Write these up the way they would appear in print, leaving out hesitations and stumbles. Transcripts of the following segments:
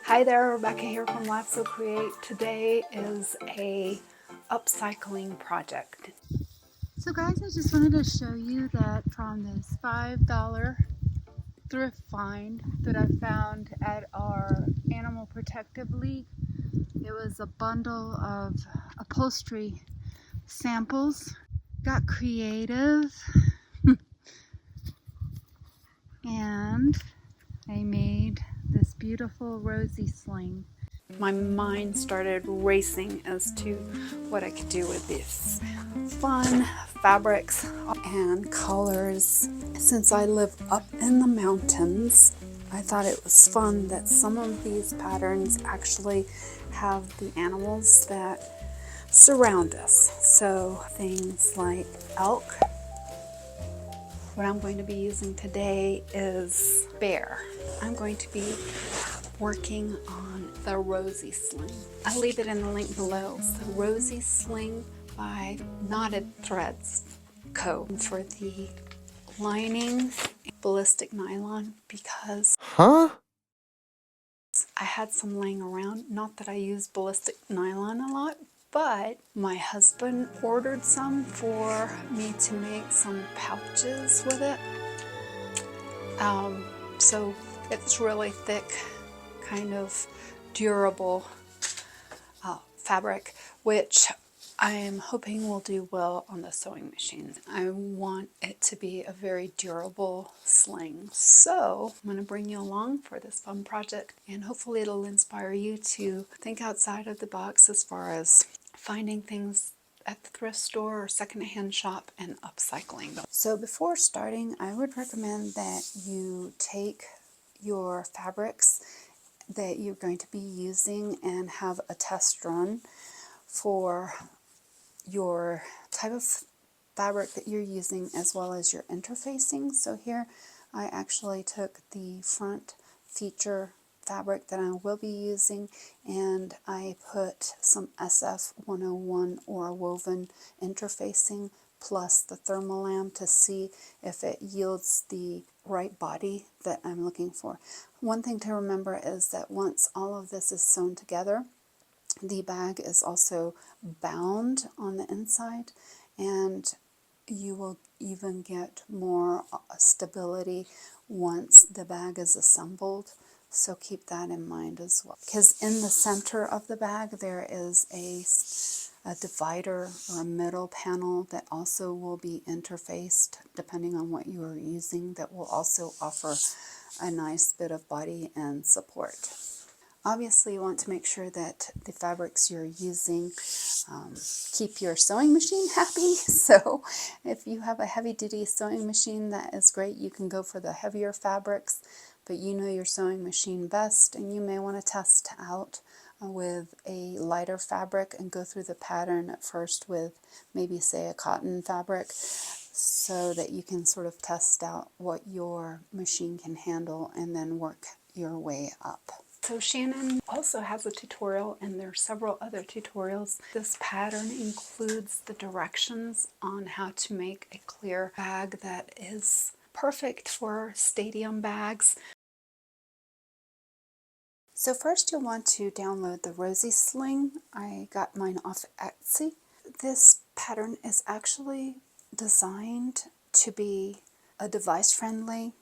Hi there, Rebecca here from Life So Create. Today is a upcycling project. So guys, I just wanted to show you that from this $5 thrift find that I found at our Animal Protective League. It was a bundle of upholstery samples. Got creative and I made this beautiful Rosie sling. My mind started racing as to what I could do with these fun fabrics and colors. Since I live up in the mountains, I thought it was fun that some of these patterns actually have the animals that surround us. So things like elk. What I'm going to be using today is bear. I'm going to be working on the Rosie Sling. I'll leave it in the link below. So Rosie Sling by Knotted Threads Co. For the lining, ballistic nylon, because I had some laying around. Not that I use ballistic nylon a lot, but my husband ordered some for me to make some pouches with it. So it's really thick, kind of durable fabric, which I am hoping will do well on the sewing machine. I want it to be a very durable sling. So I'm going to bring you along for this fun project, and hopefully it'll inspire you to think outside of the box as far as finding things at the thrift store or secondhand shop and upcycling them. So before starting, I would recommend that you take your fabrics that you're going to be using and have a test run for your type of fabric that you're using as well as your interfacing. So here I actually took the front feature fabric that I will be using, and I put some SF 101 or woven interfacing plus the thermolam to see if it yields the right body that I'm looking for. One thing to remember is that once all of this is sewn together, the bag is also bound on the inside, and you will even get more stability once the bag is assembled. So keep that in mind as well. Because in the center of the bag there is a divider or a middle panel that also will be interfaced depending on what you are using, that will also offer a nice bit of body and support. Obviously, you want to make sure that the fabrics you're using keep your sewing machine happy. So if you have a heavy-duty sewing machine, that is great. You can go for the heavier fabrics, but you know your sewing machine best, and you may want to test out with a lighter fabric and go through the pattern at first with maybe, say, a cotton fabric, so that you can sort of test out what your machine can handle and then work your way up. So Shannon also has a tutorial, and there are several other tutorials. This pattern includes the directions on how to make a clear bag that is perfect for stadium bags. So first you'll want to download the Rosie Sling. I got mine off Etsy. This pattern is actually designed to be a device-friendly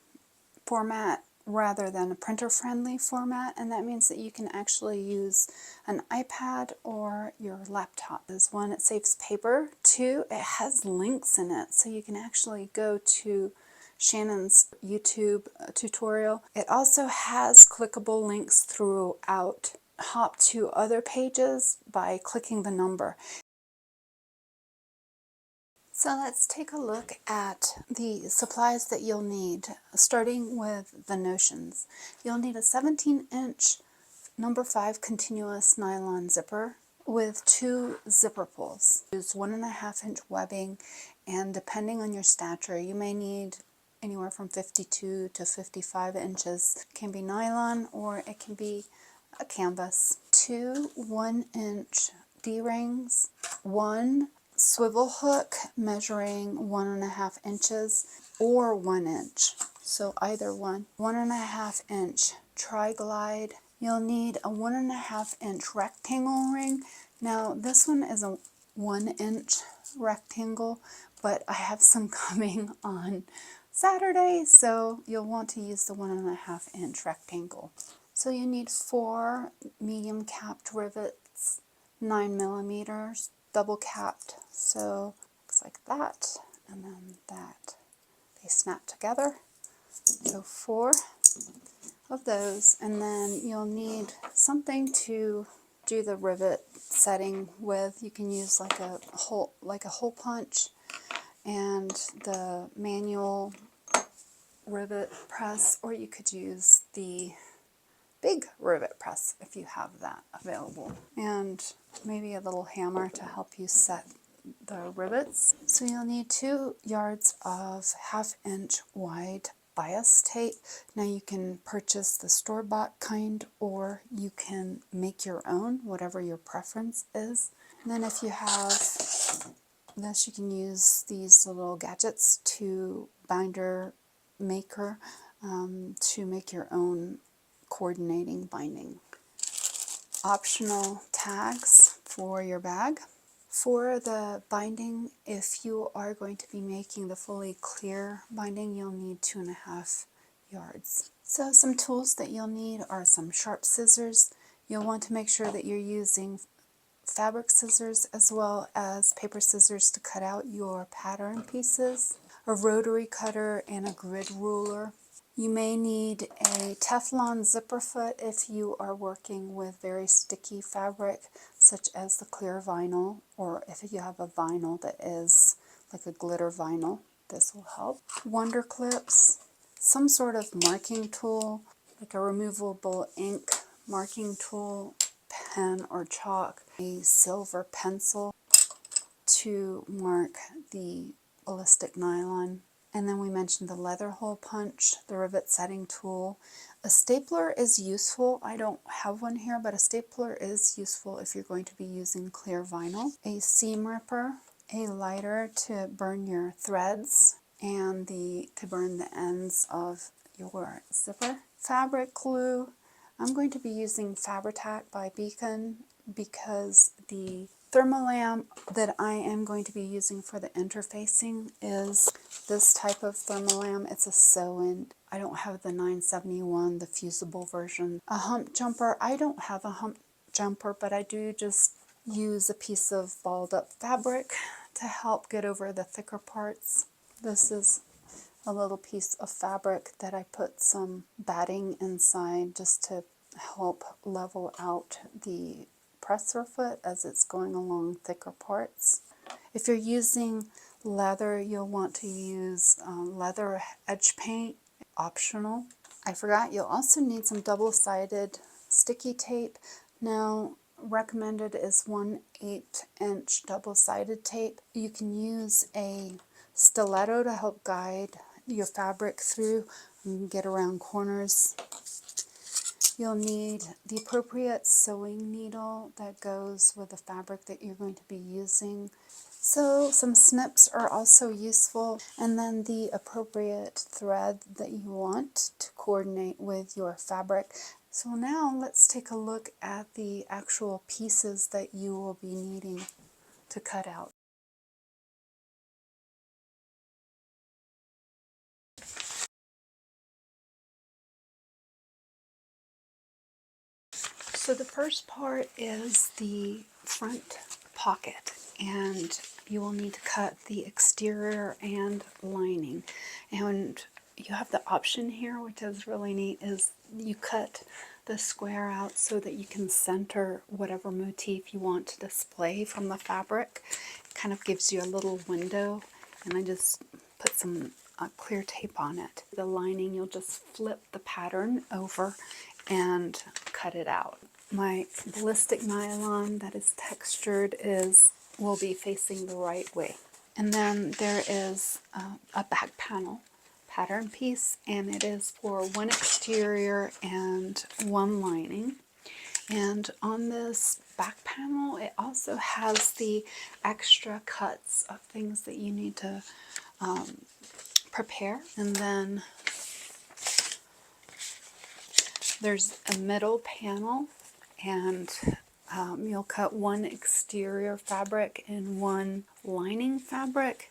format rather than a printer-friendly format, and that means that you can actually use an iPad or your laptop. As one, it saves paper. Two, it has links in it, so you can actually go to Shannon's YouTube tutorial. It also has clickable links throughout. Hop to other pages by clicking the number. So let's take a look at the supplies that you'll need, starting with the notions. You'll need a 17-inch number 5 continuous nylon zipper with 2 zipper pulls. Use 1.5-inch webbing, and depending on your stature, you may need anywhere from 52 to 55 inches. It can be nylon or it can be a canvas. 2 1-inch D-rings, 1 swivel hook measuring 1.5 inches or 1 inch. So either one. 1.5-inch tri-glide You'll need a 1.5-inch rectangle ring. Now this one is a 1-inch rectangle, but I have some coming on Saturday, so you'll want to use the 1.5-inch rectangle. So you need 4 medium capped rivets, 9 millimeters, double capped. So looks like that, and then that. They snap together. So 4 of those, and then you'll need something to do the rivet setting with. You can use like a hole punch and the manual rivet press, or you could use the big rivet press if you have that available, and maybe a little hammer to help you set the rivets. So you'll need 2 yards of 1/2-inch wide bias tape. Now you can purchase the store-bought kind, or you can make your own, whatever your preference is. And then if you have this, you can use these little gadgets to binder maker to make your own coordinating binding. Optional tags for your bag. For the binding, if you are going to be making the fully clear binding, you'll need 2.5 yards. So some tools that you'll need are some sharp scissors. You'll want to make sure that you're using fabric scissors as well as paper scissors to cut out your pattern pieces, a rotary cutter, and a grid ruler. You may need a Teflon zipper foot if you are working with very sticky fabric, such as the clear vinyl, or if you have a vinyl that is like a glitter vinyl, this will help. Wonder clips, some sort of marking tool, like a removable ink marking tool, pen or chalk, a silver pencil to mark the ballistic nylon. And then we mentioned the leather hole punch, the rivet setting tool. A stapler is useful. I don't have one here, but a stapler is useful if you're going to be using clear vinyl. A seam ripper, a lighter to burn your threads, and to burn the ends of your zipper. Fabric glue. I'm going to be using Fabri-Tac by Beacon because the thermolam that I am going to be using for the interfacing is this type of thermolam. It's a sew-in. I don't have the 971, the fusible version. A hump jumper. I don't have a hump jumper, but I do just use a piece of balled up fabric to help get over the thicker parts. This is a little piece of fabric that I put some batting inside just to help level out the presser foot as it's going along thicker parts. If you're using leather, you'll want to use leather edge paint, optional. I forgot, you'll also need some double-sided sticky tape. Now, recommended is 1/8-inch double-sided tape. You can use a stiletto to help guide your fabric through and get around corners. You'll need the appropriate sewing needle that goes with the fabric that you're going to be using. So some snips are also useful, and then the appropriate thread that you want to coordinate with your fabric. So now let's take a look at the actual pieces that you will be needing to cut out. So the first part is the front pocket, and you will need to cut the exterior and lining. And you have the option here, which is really neat, is you cut the square out so that you can center whatever motif you want to display from the fabric. It kind of gives you a little window, and I just put some clear tape on it. The lining, you'll just flip the pattern over and cut it out. My ballistic nylon that is textured will be facing the right way. And then there is a back panel pattern piece, and it is for one exterior and one lining. And on this back panel, it also has the extra cuts of things that you need to prepare. And then there's a middle panel, and you'll cut one exterior fabric and one lining fabric.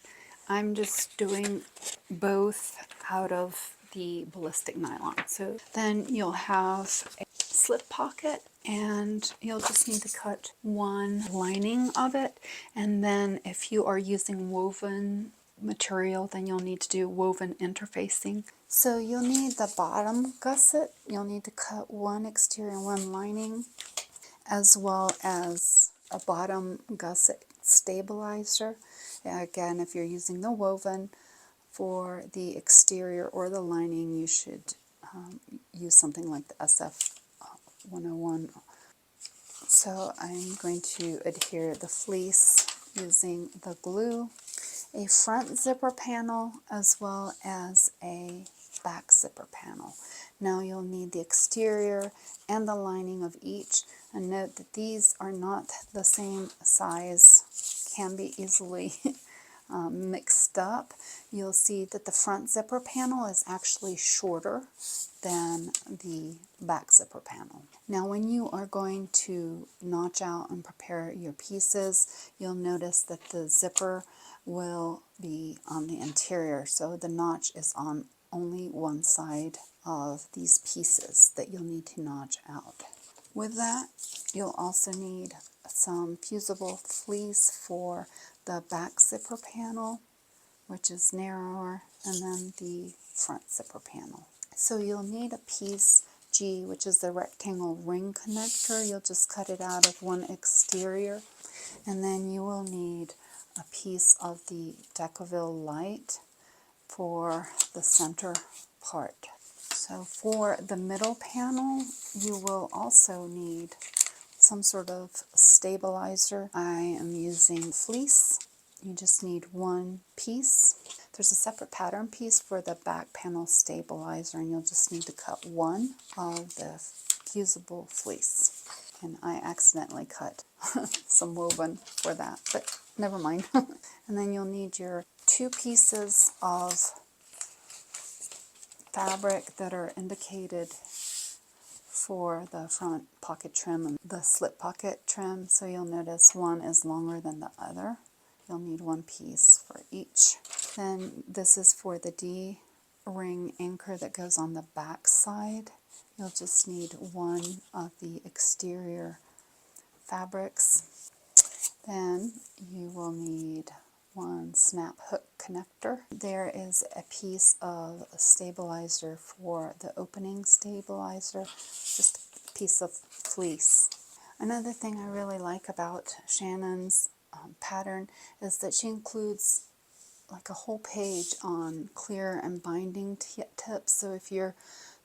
I'm just doing both out of the ballistic nylon. So then you'll have a slip pocket, and you'll just need to cut one lining of it. And then if you are using woven material, then you'll need to do woven interfacing. So you'll need the bottom gusset. You'll need to cut one exterior and one lining, as well as a bottom gusset stabilizer. Again, if you're using the woven for the exterior or the lining, you should use something like the SF 101. So I'm going to adhere the fleece using the glue, a front zipper panel, as well as a back zipper panel. Now you'll need the exterior and the lining of each, and note that these are not the same size, can be easily mixed up. You'll see that the front zipper panel is actually shorter than the back zipper panel. Now when you are going to notch out and prepare your pieces, you'll notice that the zipper will be on the interior, so the notch is on only one side of these pieces that you'll need to notch out. With that, you'll also need some fusible fleece for the back zipper panel, which is narrower, and then the front zipper panel. So you'll need a piece G, which is the rectangle ring connector. You'll just cut it out of one exterior, and then you will need a piece of the Decoville light for the center part. So for the middle panel, you will also need some sort of stabilizer. I am using fleece. You just need one piece. There's a separate pattern piece for the back panel stabilizer, and you'll just need to cut one of the fusible fleece. And I accidentally cut some woven for that, but never mind. And then you'll need your two pieces of fabric that are indicated for the front pocket trim and the slip pocket trim. So you'll notice one is longer than the other. You'll need one piece for each. Then this is for the D-ring anchor that goes on the back side. You'll just need one of the exterior fabrics. Then you will need one snap hook connector. There is a piece of stabilizer for the opening stabilizer, just a piece of fleece. Another thing I really like about Shannon's pattern is that she includes like a whole page on clear and binding tips. So if you're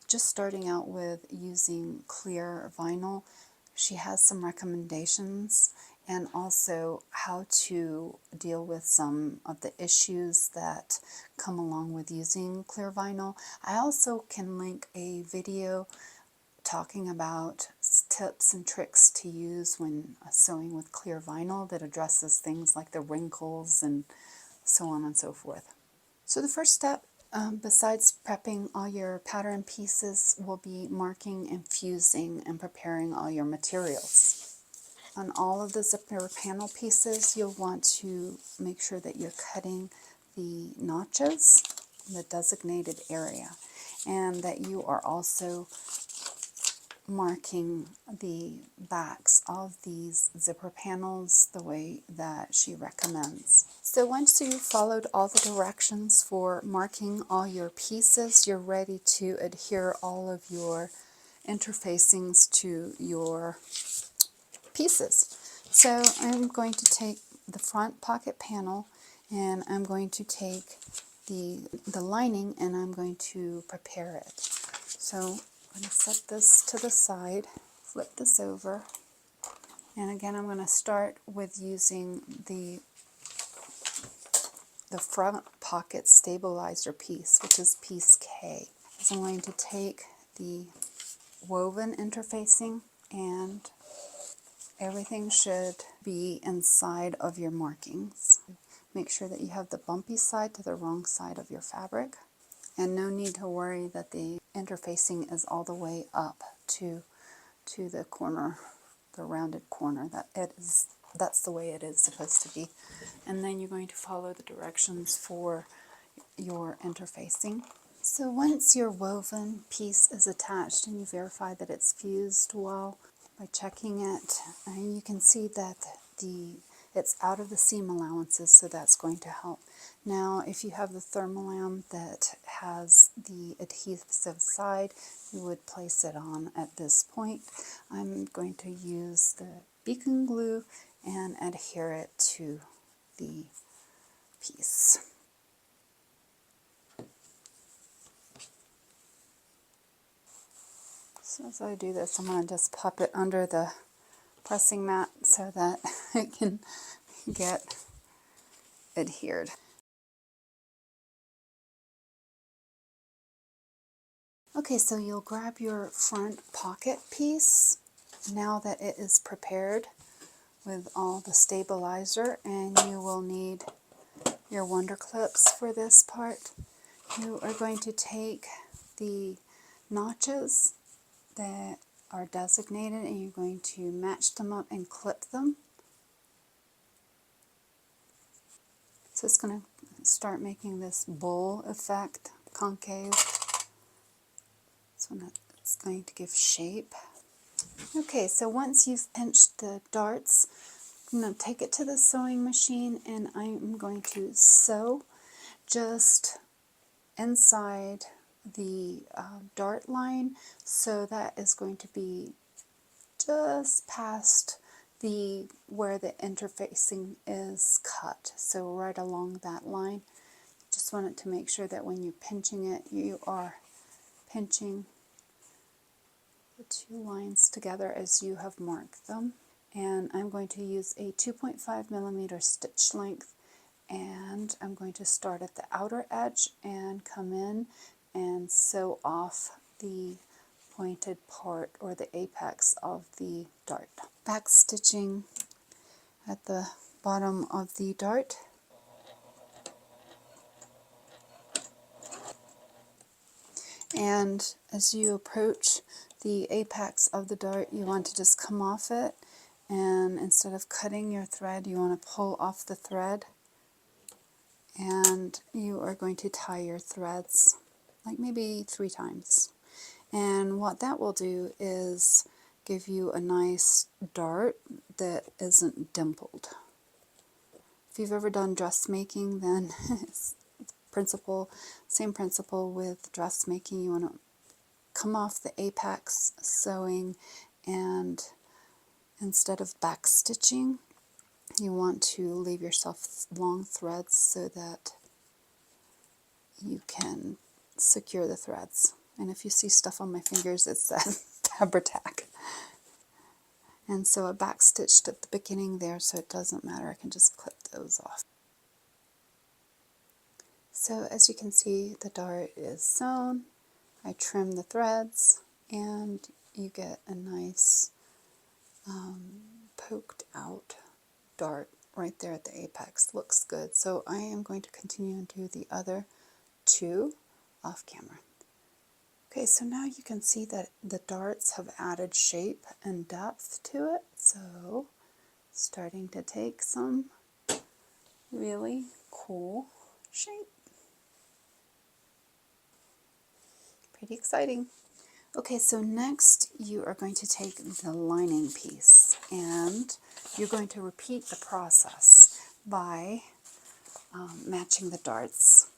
just starting out with using clear vinyl, she has some recommendations, and also how to deal with some of the issues that come along with using clear vinyl. I also can link a video talking about tips and tricks to use when sewing with clear vinyl that addresses things like the wrinkles and so on and so forth. So the first step, besides prepping all your pattern pieces, will be marking and fusing and preparing all your materials. On all of the zipper panel pieces, you'll want to make sure that you're cutting the notches in the designated area, and that you are also marking the backs of these zipper panels the way that she recommends. So once you've followed all the directions for marking all your pieces, you're ready to adhere all of your interfacings to your pieces. So I'm going to take the front pocket panel, and I'm going to take the lining, and I'm going to prepare it. So I'm going to set this to the side, flip this over, and again I'm going to start with using the front pocket stabilizer piece, which is piece K. So I'm going to take the woven interfacing, and everything should be inside of your markings. Make sure that you have the bumpy side to the wrong side of your fabric, and no need to worry that the interfacing is all the way up to the corner, the rounded corner. That's the way it is supposed to be. And then you're going to follow the directions for your interfacing. So once your woven piece is attached and you verify that it's fused well by checking it, and you can see that it's out of the seam allowances, so that's going to help. Now, if you have the thermolam that has the adhesive side, you would place it on at this point. I'm going to use the beacon glue and adhere it to the piece. So as I do this, I'm going to just pop it under the pressing mat so that it can get adhered. Okay, so you'll grab your front pocket piece now that it is prepared with all the stabilizer, and you will need your wonder clips for this part. You are going to take the notches that are designated and you're going to match them up and clip them. So it's going to start making this bowl effect, concave. So it's going to give shape. Okay, so once you've pinched the darts, I'm going to take it to the sewing machine and I'm going to sew just inside the dart line. So that is going to be just past where the interfacing is cut. So right along that line. Just wanted to make sure that when you're pinching it, you are pinching the two lines together as you have marked them. And I'm going to use a 2.5 millimeter stitch length, and I'm going to start at the outer edge and come in and sew off the pointed part or the apex of the dart. Back stitching at the bottom of the dart. And as you approach the apex of the dart, you want to just come off it, and instead of cutting your thread, you want to pull off the thread, and you are going to tie your threads like maybe 3 times. And what that will do is give you a nice dart that isn't dimpled. If you've ever done dressmaking, then same principle with dressmaking. You want to come off the apex sewing, and instead of back stitching, you want to leave yourself long threads so that you can secure the threads. And if you see stuff on my fingers, it's that Fabri-Tac. And so I back stitched at the beginning there, so it doesn't matter. I can just clip those off. So as you can see, the dart is sewn. I trim the threads, and you get a nice poked out dart right there at the apex. Looks good. So I am going to continue and do the other 2 off camera. Okay, so now you can see that the darts have added shape and depth to it. So starting to take some really cool shape. Pretty exciting. Okay, so next you are going to take the lining piece, and you're going to repeat the process by matching the darts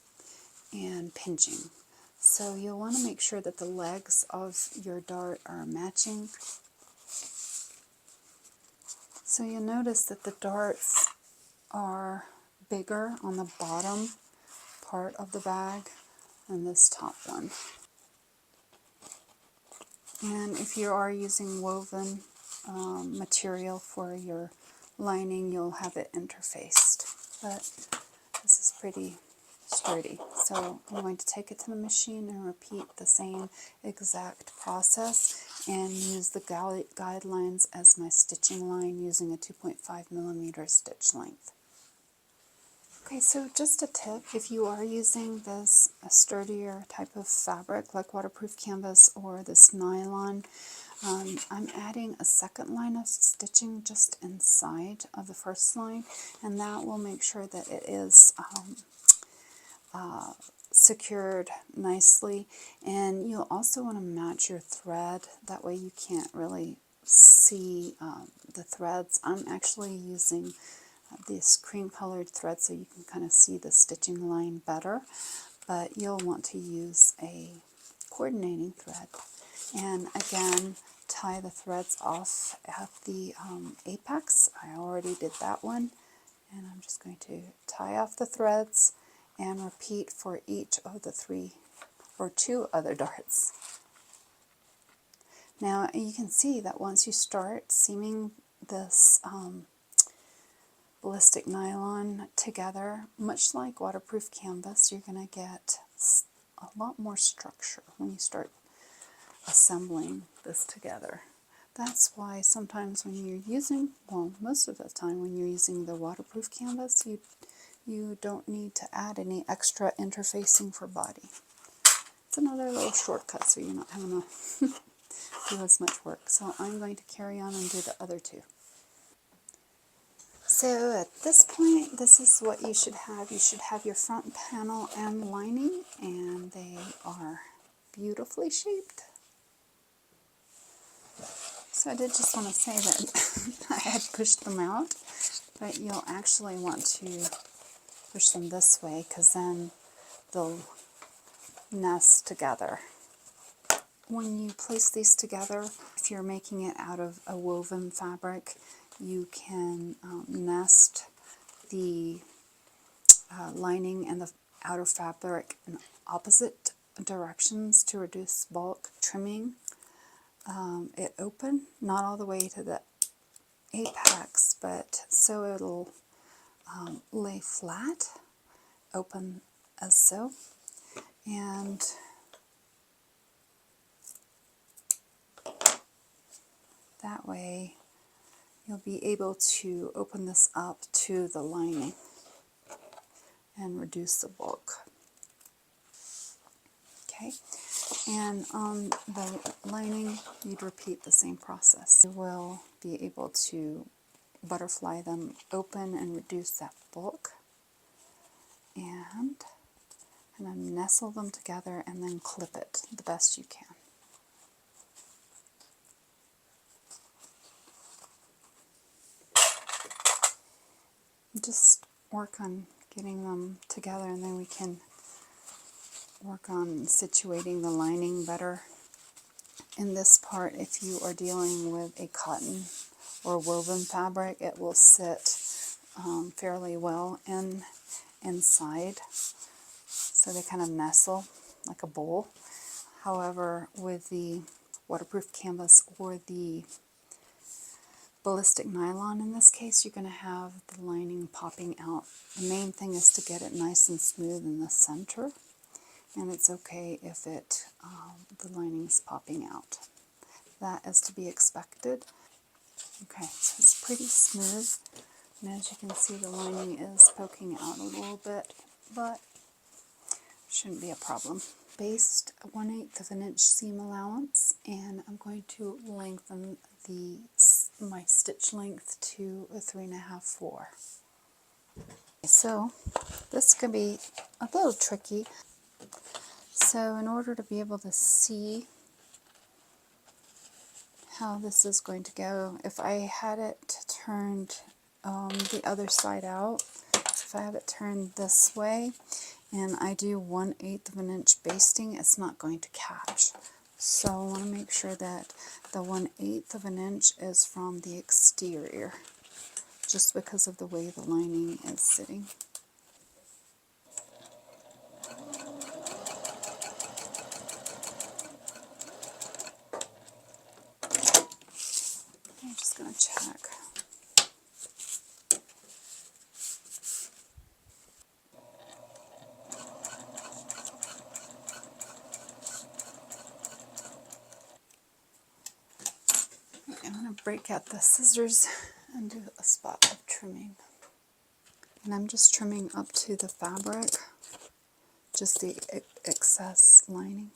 and pinching. So you'll want to make sure that the legs of your dart are matching. So you'll notice that the darts are bigger on the bottom part of the bag than this top one. And if you are using woven material for your lining, you'll have it interfaced. But this is pretty sturdy. So I'm going to take it to the machine and repeat the same exact process and use the guidelines as my stitching line using a 2.5 millimeter stitch length. Okay, so just a tip, if you are using this a sturdier type of fabric like waterproof canvas or this nylon, I'm adding a second line of stitching just inside of the first line, and that will make sure that it is secured nicely. And you'll also want to match your thread, that way you can't really see the threads. I'm actually using this cream colored thread so you can kind of see the stitching line better, but you'll want to use a coordinating thread. And again, tie the threads off at the apex. I already did that one, and I'm just going to tie off the threads and repeat for each of the 3 or 2 other darts. Now you can see that once you start seaming this ballistic nylon together, much like waterproof canvas, you're going to get a lot more structure when you start assembling this together. That's why sometimes when you're using, well, most of the time when you're using the waterproof canvas, you don't need to add any extra interfacing for body. It's another little shortcut so you're not having to do as much work. So I'm going to carry on and do the other 2. So at this point, this is what you should have. You should have your front panel and lining, and they are beautifully shaped. So I did just want to say that I had pushed them out, but you'll actually want to push them this way because then they'll nest together. When you place these together, if you're making it out of a woven fabric, you can nest the lining and the outer fabric in opposite directions to reduce bulk. Trimming it open, not all the way to the apex, but so it'll lay flat, open as so, and that way you'll be able to open this up to the lining and reduce the bulk. Okay, and on the lining you'd repeat the same process. You will be able to butterfly them open and reduce that bulk, and then nestle them together and then clip it the best you can. Just work on getting them together, and then we can work on situating the lining better. In this part, if you are dealing with a cotton or woven fabric, it will sit fairly well inside, so they kind of nestle like a bowl. However, with the waterproof canvas or the ballistic nylon, in this case, you're going to have the lining popping out. The main thing is to get it nice and smooth in the center, and it's okay if the lining is popping out. That is to be expected. Okay, so it's pretty smooth, and as you can see, the lining is poking out a little bit, but shouldn't be a problem. Based 1/8 of an inch seam allowance, and I'm going to lengthen my stitch length to a 3.5, 4. So this could be a little tricky. So in order to be able to see how this is going to go, if I had it turned the other side out, if I have it turned this way and I do 1/8 of an inch basting, it's not going to catch. So I want to make sure that the 1/8 of an inch is from the exterior, just because of the way the lining is sitting. I'm just going to check. I'm going to break out the scissors and do a spot of trimming. And I'm just trimming up to the fabric, just the excess lining.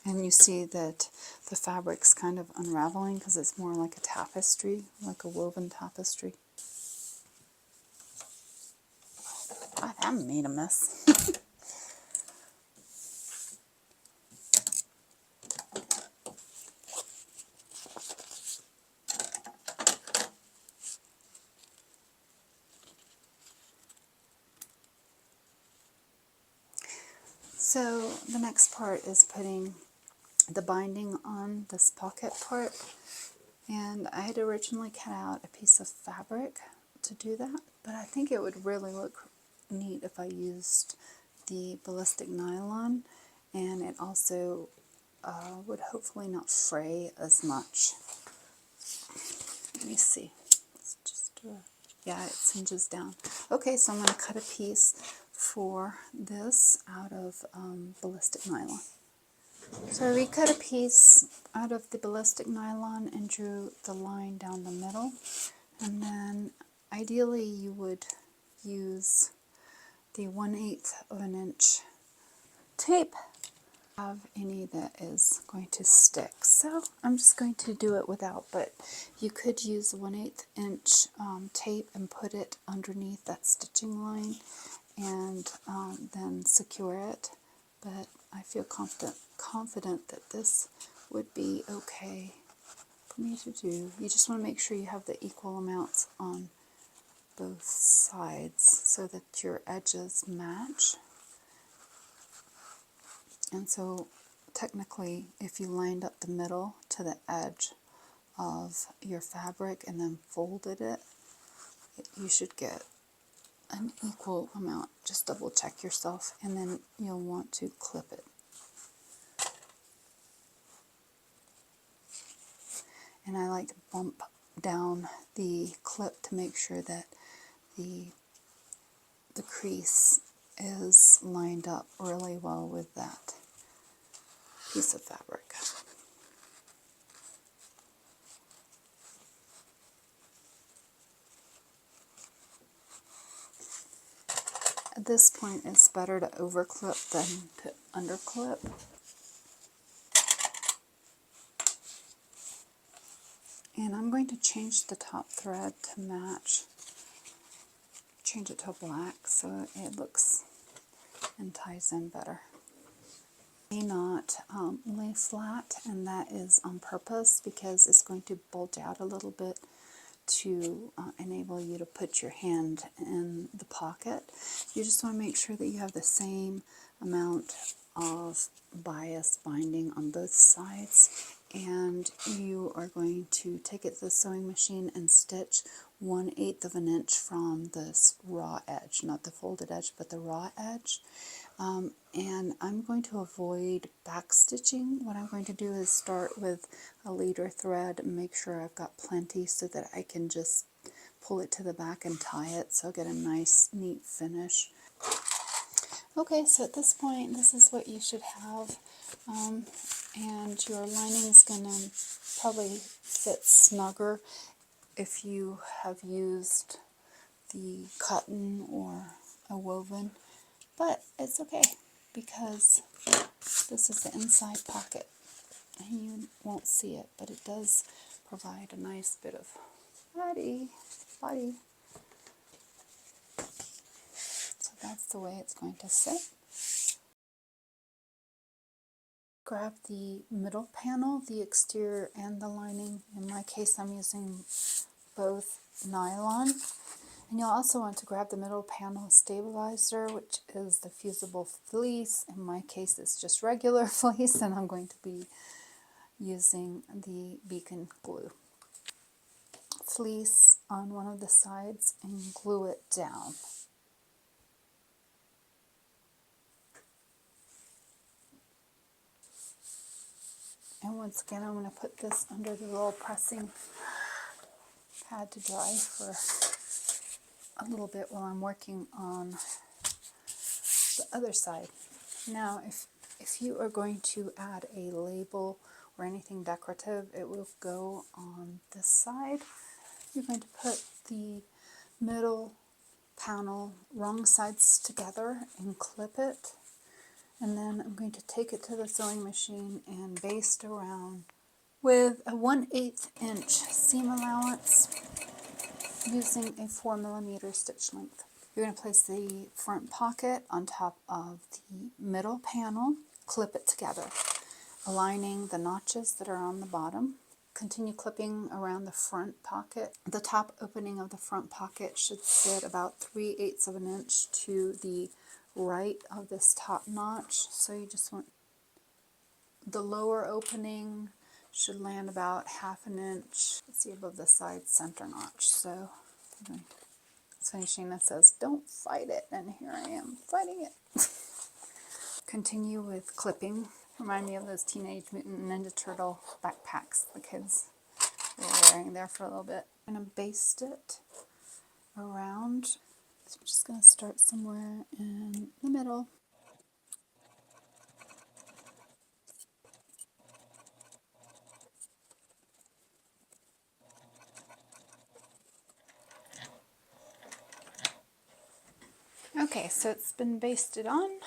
And you see that the fabric's kind of unraveling because it's more like a tapestry, like a woven tapestry. God, that made a mess. So the next part is putting the binding on this pocket part. And I had originally cut out a piece of fabric to do that, but I think it would really look neat if I used the ballistic nylon, and it also would hopefully not fray as much. Let me see. It's just, yeah, it cinches down. Okay, so I'm going to cut a piece for this out of ballistic nylon. So I recut a piece out of the ballistic nylon and drew the line down the middle. And then ideally you would use the 1/8 of an inch tape. Have any that is going to stick. So I'm just going to do it without, but you could use the 1/8 inch tape and put it underneath that stitching line and then secure it. But I feel confident that this would be okay for me to do. You just want to make sure you have the equal amounts on both sides so that your edges match. And so technically, if you lined up the middle to the edge of your fabric and then folded it, you should get an equal amount. Just double check yourself, and then you'll want to clip it. And I like to bump down the clip to make sure that the crease is lined up really well with that piece of fabric. At this point, it's better to overclip than to underclip. And I'm going to change the top thread to match. Change it to black so it looks and ties in better. May not lay flat, and that is on purpose because it's going to bulge out a little bit to enable you to put your hand in the pocket. You just want to make sure that you have the same amount of bias binding on both sides, and you are going to take it to the sewing machine and stitch 1/8 of an inch from this raw edge, not the folded edge, but the raw edge. And I'm going to avoid back stitching. What I'm going to do is start with a leader thread and make sure I've got plenty so that I can just pull it to the back and tie it so I'll get a nice neat finish. Okay, so at this point this is what you should have, and your lining is going to probably fit snugger if you have used the cotton or a woven. But it's okay because this is the inside pocket and you won't see it, but it does provide a nice bit of body. So that's the way it's going to sit. Grab the middle panel, the exterior and the lining. In my case, I'm using both nylon. And you'll also want to grab the middle panel stabilizer, which is the fusible fleece. In my case, it's just regular fleece, and I'm going to be using the beacon glue. Fleece on one of the sides and glue it down. And once again, I'm going to put this under the little pressing pad to dry for a little bit while I'm working on the other side. Now, if you are going to add a label or anything decorative, it will go on this side. You're going to put the middle panel wrong sides together and clip it. And then I'm going to take it to the sewing machine and baste around with a 1/8 inch seam allowance using a 4mm stitch length. You're going to place the front pocket on top of the middle panel, clip it together, aligning the notches that are on the bottom. Continue clipping around the front pocket. The top opening of the front pocket should sit about 3/8 of an inch to the right of this top notch. So you just want the lower opening should land about 1/2 inch, let's see, above the side center notch. So Shayna says, don't fight it, and here I am fighting it. Continue with clipping. Remind me of those Teenage Mutant Ninja Turtle backpacks the kids were wearing there for a little bit. I'm going to baste it around. So I'm just going to start somewhere in the middle. Okay, so it's been basted on.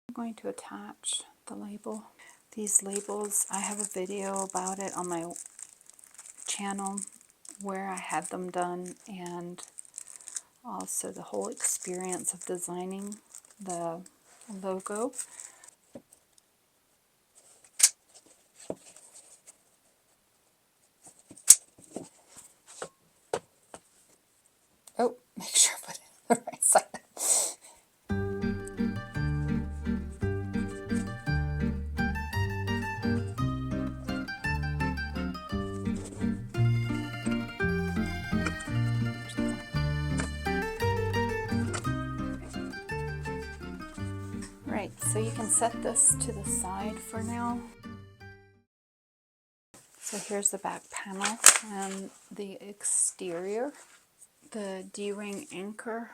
I'm going to attach the label. These labels, I have a video about it on my channel where I had them done, and also the whole experience of designing the logo. Oh, make sure I put it on the right side. Right, so you can set this to the side for now. So here's the back panel and the exterior, the D-ring anchor.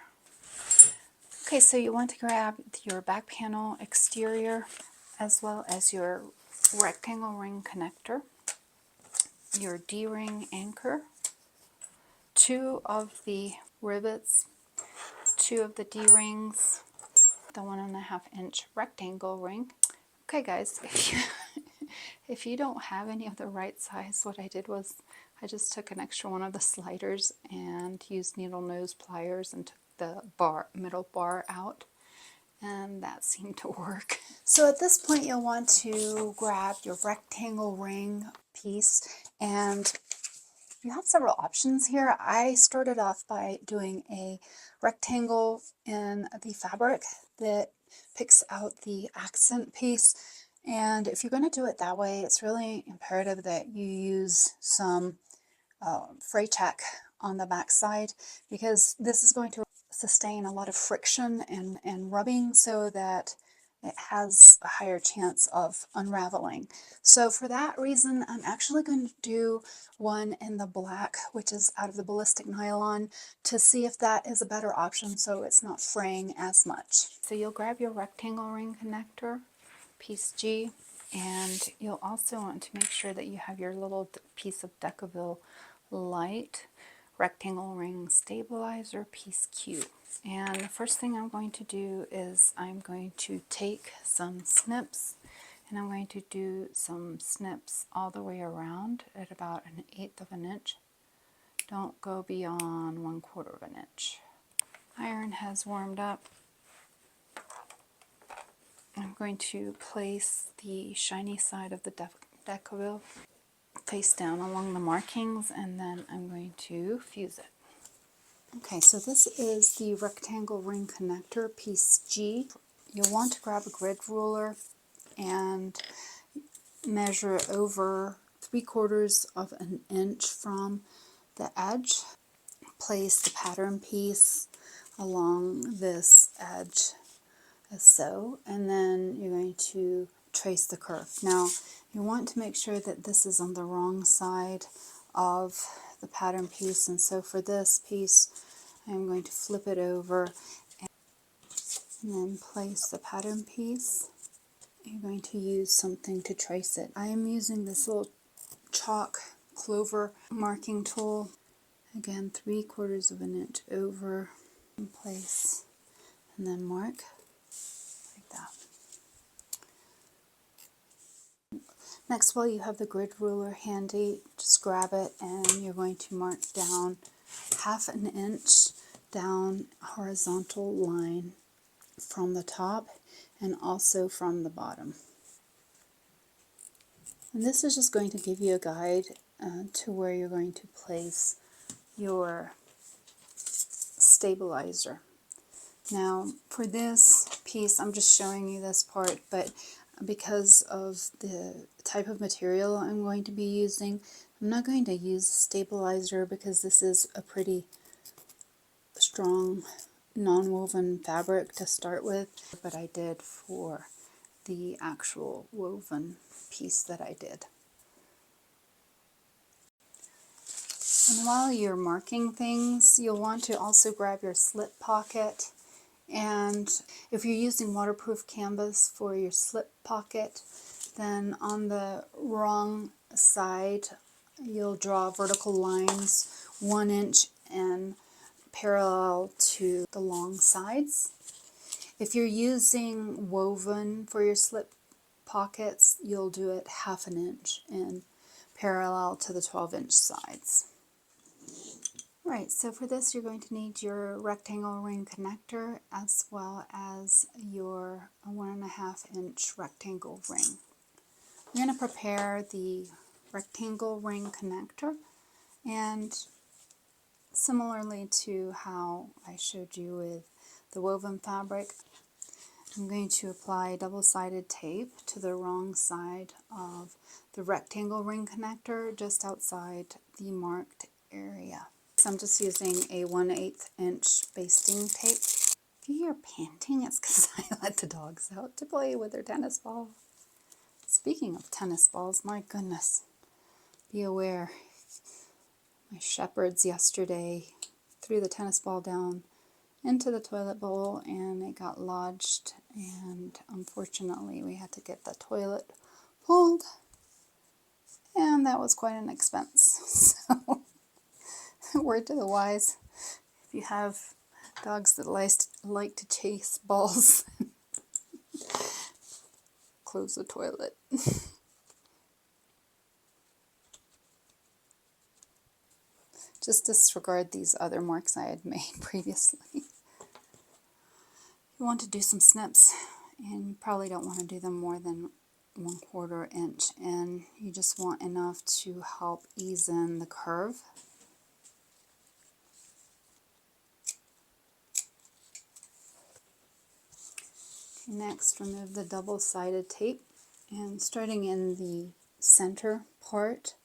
Okay, so you want to grab your back panel exterior as well as your rectangle ring connector, your D-ring anchor, 2 of the rivets, 2 of the D-rings, the 1.5 inch rectangle ring. Okay guys, if you don't have any of the right size, what I did was I just took an extra one of the sliders and used needle nose pliers and took the middle bar out, and that seemed to work. So at this point you'll want to grab your rectangle ring piece, and you have several options here. I started off by doing a rectangle in the fabric that picks out the accent piece. And if you're going to do it that way, it's really imperative that you use some fray check on the back side, because this is going to sustain a lot of friction and rubbing so that it has a higher chance of unraveling. So for that reason, I'm actually going to do one in the black, which is out of the ballistic nylon, to see if that is a better option so it's not fraying as much. So you'll grab your rectangle ring connector, piece G, and you'll also want to make sure that you have your little piece of Decaville light rectangle ring stabilizer, piece Q. And the first thing I'm going to do is I'm going to take some snips, and I'm going to do some snips all the way around at about 1/8 of an inch. Don't go beyond 1/4 of an inch. Iron has warmed up. I'm going to place the shiny side of the Decaville face down along the markings, and then I'm going to fuse it. Okay, so this is the rectangle ring connector, piece G. You'll want to grab a grid ruler and measure over 3/4 of an inch from the edge. Place the pattern piece along this edge as so, and then you're going to trace the curve. Now, you want to make sure that this is on the wrong side of the pattern piece, and so for this piece I'm going to flip it over and then place the pattern piece. You're going to use something to trace it. I am using this little chalk clover marking tool. Again, 3/4 of an inch over in place, and then mark like that. Next, while you have the grid ruler handy, just grab it and you're going to mark down 1/2 inch down a horizontal line from the top and also from the bottom. And this is just going to give you a guide to where you're going to place your stabilizer. Now for this piece, I'm just showing you this part, but because of the type of material I'm going to be using, I'm not going to use a stabilizer because this is a pretty strong non-woven fabric to start with, but I did for the actual woven piece that I did. And while you're marking things, you'll want to also grab your slip pocket. And if you're using waterproof canvas for your slip pocket, then on the wrong side, you'll draw vertical lines 1 inch and parallel to the long sides. If you're using woven for your slip pockets, you'll do it 1/2 inch and parallel to the 12-inch sides. Right, so for this you're going to need your rectangle ring connector as well as your 1.5 inch rectangle ring. We're going to prepare the rectangle ring connector, and similarly to how I showed you with the woven fabric, I'm going to apply double-sided tape to the wrong side of the rectangle ring connector just outside the marked area. So I'm just using a 1/8 inch basting tape. If you hear panting, it's because I let the dogs out to play with their tennis ball. Speaking of tennis balls, my goodness, be aware. My shepherds yesterday threw the tennis ball down into the toilet bowl and it got lodged, and unfortunately we had to get the toilet pulled, and that was quite an expense. So word to the wise, if you have dogs that like to chase balls, close the toilet. Just disregard these other marks I had made previously. You want to do some snips, and you probably don't want to do them more than 1/4 inch, and you just want enough to help ease in the curve. Next, remove the double-sided tape, and starting in the center part,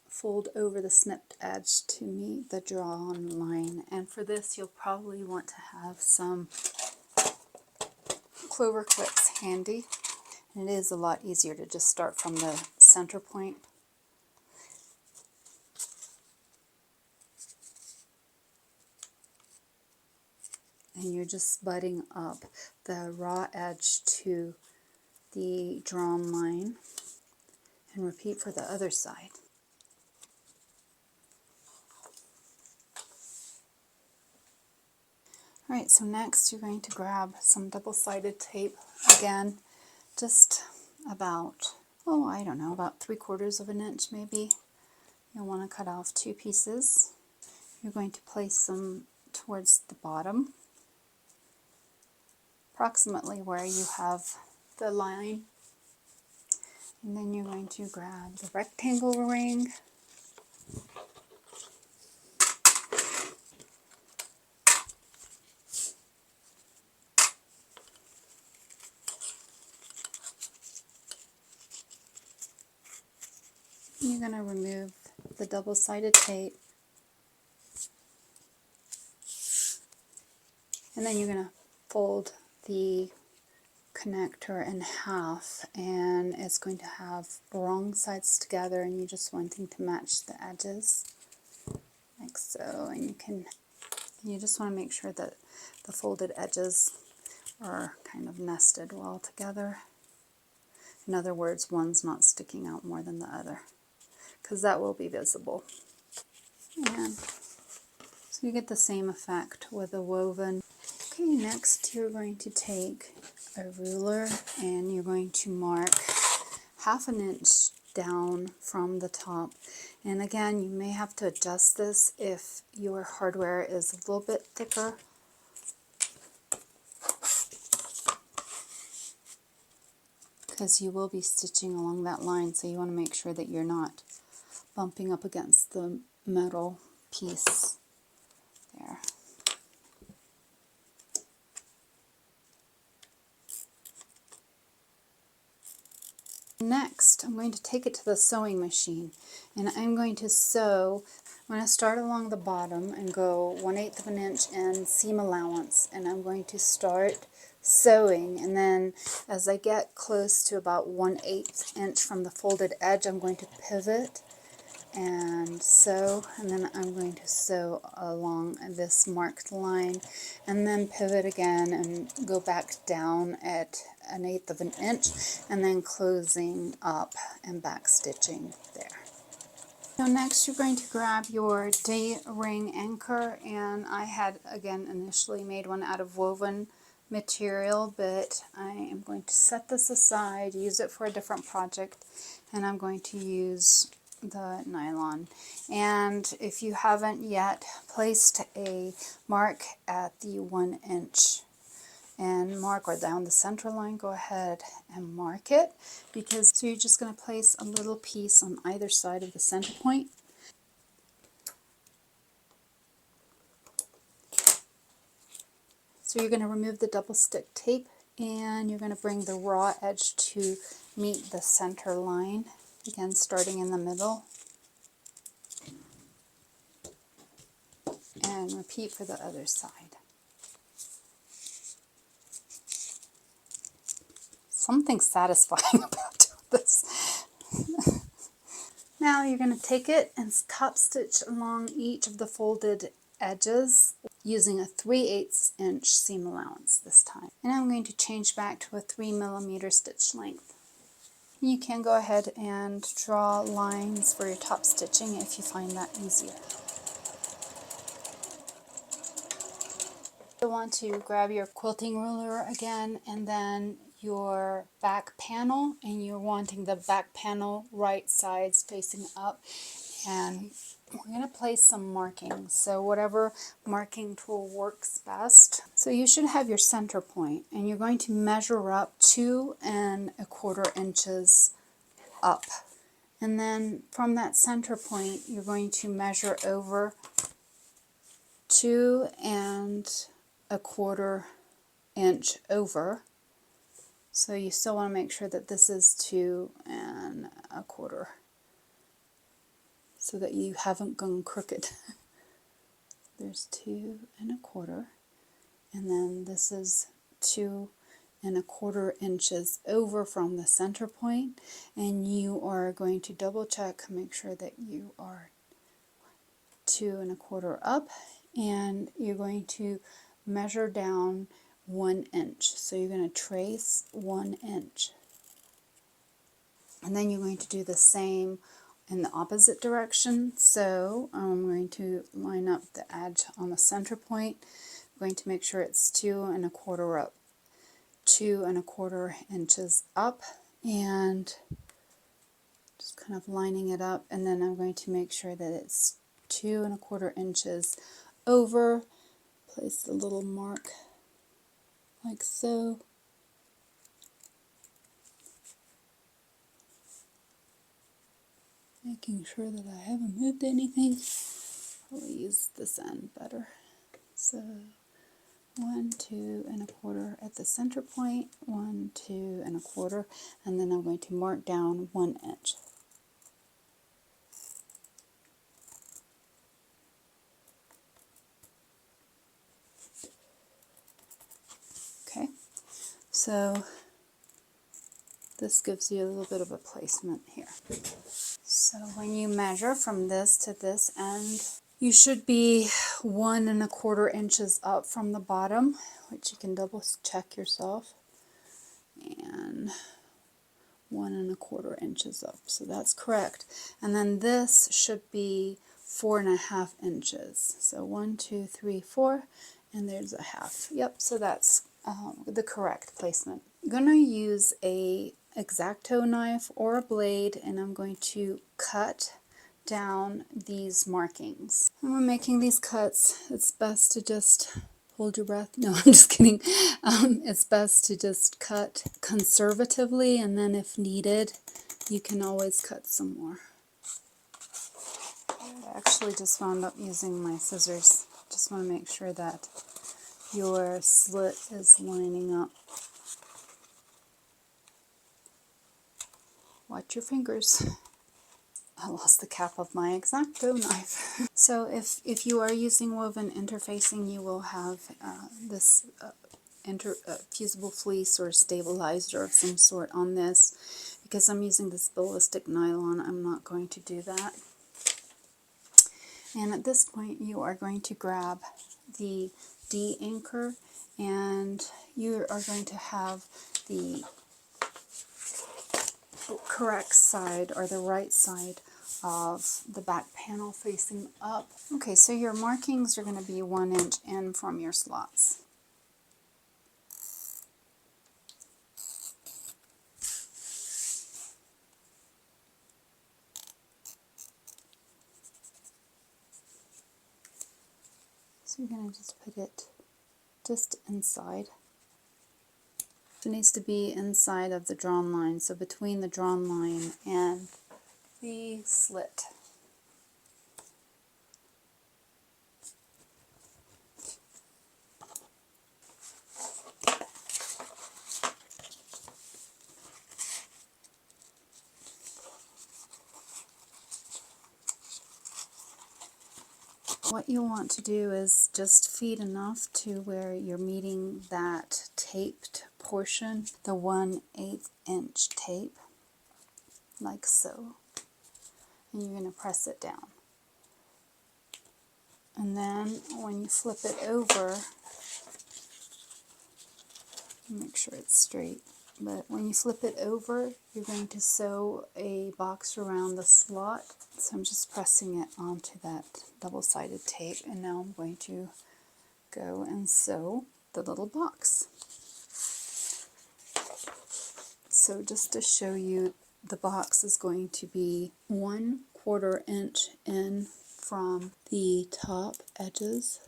fold over the snipped edge to meet the drawn line. And for this, you'll probably want to have some clover clips handy. And it is a lot easier to just start from the center point. And you're just butting up the raw edge to the drawn line, and repeat for the other side. Alright, so next you're going to grab some double-sided tape again, just about, oh, I don't know, about 3/4 of an inch maybe. You'll want to cut off 2 pieces. You're going to place them towards the bottom, approximately where you have the line. And then you're going to grab the rectangle ring, you're going to remove the double-sided tape, and then you're going to fold the connector in half, and it's going to have wrong sides together, and you're just wanting to match the edges like so. And you just want to make sure that the folded edges are kind of nested well together. In other words, one's not sticking out more than the other, because that will be visible. And so you get the same effect with a woven. Okay, next you're going to take a ruler and you're going to mark 1/2 inch down from the top. And again, you may have to adjust this if your hardware is a little bit thicker. Because you will be stitching along that line, so you want to make sure that you're not bumping up against the metal piece there. Next, I'm going to take it to the sewing machine, and I'm going to sew. I'm going to start along the bottom and go 1/8 of an inch in seam allowance, and I'm going to start sewing, and then as I get close to about 1/8 inch from the folded edge, I'm going to pivot and sew, and then I'm going to sew along this marked line and then pivot again and go back down at 1/8 of an inch and then closing up and back stitching there. So next you're going to grab your day ring anchor, and I had again initially made one out of woven material, but I am going to set this aside, use it for a different project, and I'm going to use the nylon. And if you haven't yet placed a mark at the 1 inch and mark, or down the center line, go ahead and mark it, because so you're just going to place a little piece on either side of the center point. So you're going to remove the double stick tape, and you're going to bring the raw edge to meet the center line, again starting in the middle, and repeat for the other side. Something satisfying about doing this. Now you're going to take it and top stitch along each of the folded edges using a 3/8 inch seam allowance this time. And I'm going to change back to a 3mm stitch length. You can go ahead and draw lines for your top stitching if you find that easier. You'll want to grab your quilting ruler again, and then your back panel, and you're wanting the back panel right sides facing up, and we're going to place some markings, so whatever marking tool works best. So you should have your center point, and you're going to measure up 2 1/4 inches up, and then from that center point you're going to measure over 2 1/4 inch over. So you still want to make sure that this is 2 1/4, so that you haven't gone crooked. There's 2 1/4, and then this is 2 1/4 inches over from the center point, and you are going to double check, make sure that you are 2 1/4 up, and you're going to measure down 1 inch. So you're going to trace 1 inch. And then you're going to do the same in the opposite direction. So I'm going to line up the edge on the center point. I'm going to make sure it's 2 1/4 up, 2 1/4 inches up, and just kind of lining it up. And then I'm going to make sure that it's 2 1/4 inches over. Place the little mark like so. Making sure that I haven't moved anything. I'll use this end better. So 1 2 1/4 at the center point, 1 2 1/4, and then I'm going to mark down 1 inch. Okay, so this gives you a little bit of a placement here. So when you measure from this to this end, You should be 1¼ inches up from the bottom, which you can double check yourself, and 1¼ inches up, so that's correct. And then this should be 4½ inches. So 1, 2, 3, 4, and there's a half. Yep, so that's the correct placement. I'm going to use a X-Acto knife or a blade, and I'm going to cut down these markings. When we're making these cuts, it's best to just hold your breath. No, I'm just kidding. It's best to just cut conservatively, and then if needed, you can always cut some more. I actually just wound up using my scissors. Just want to make sure that your slit is lining up. Watch your fingers. I lost the cap of my X-Acto knife. So if you are using woven interfacing, you will have this fusible fleece or stabilizer of some sort on this. Because I'm using this ballistic nylon, I'm not going to do that. And at this point, you are going to grab the de-anchor, and you are going to have the correct side, or the right side, of the back panel facing up. Okay, so your markings are going to be 1 inch in from your slots. So you're going to just put it just inside. It needs to be inside of the drawn line, so between the drawn line and the slit. What you want to do is just feed enough to where you're meeting that taped portion, the 1/8 inch tape, like so. And you're going to press it down. And then when you flip it over, make sure it's straight, but when you flip it over, you're going to sew a box around the slot. So I'm just pressing it onto that double-sided tape, and now I'm going to go and sew the little box. So just to show you, the box is going to be 1/4 inch in from the top edges.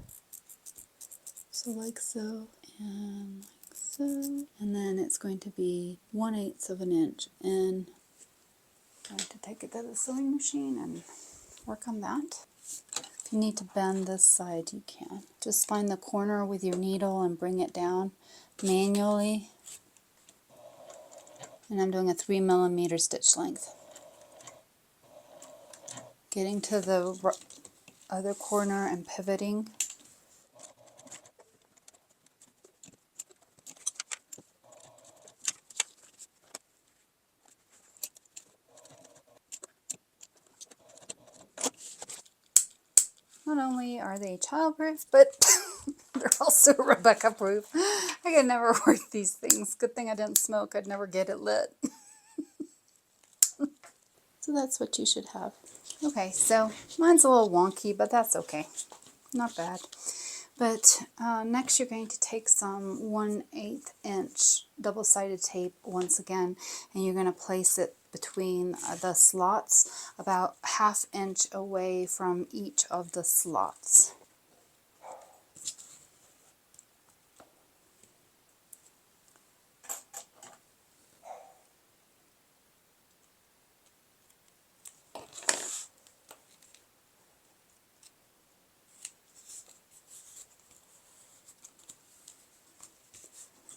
So like so, and like so. And then it's going to be 1/8 of an inch in. I'm going to take it to the sewing machine and work on that. If you need to bend this side, you can. Just find the corner with your needle and bring it down manually. And I'm doing a 3mm stitch length. Getting to the other corner and pivoting. Not only are they childproof, but they're also Rebecca proof. I could never work these things. Good thing I didn't smoke. I'd never get it lit. So that's what you should have. Okay, so mine's a little wonky, but that's okay. Not bad. But next you're going to take some 1/8 inch double-sided tape once again, and you're going to place it between the slots, about 1/2 inch away from each of the slots.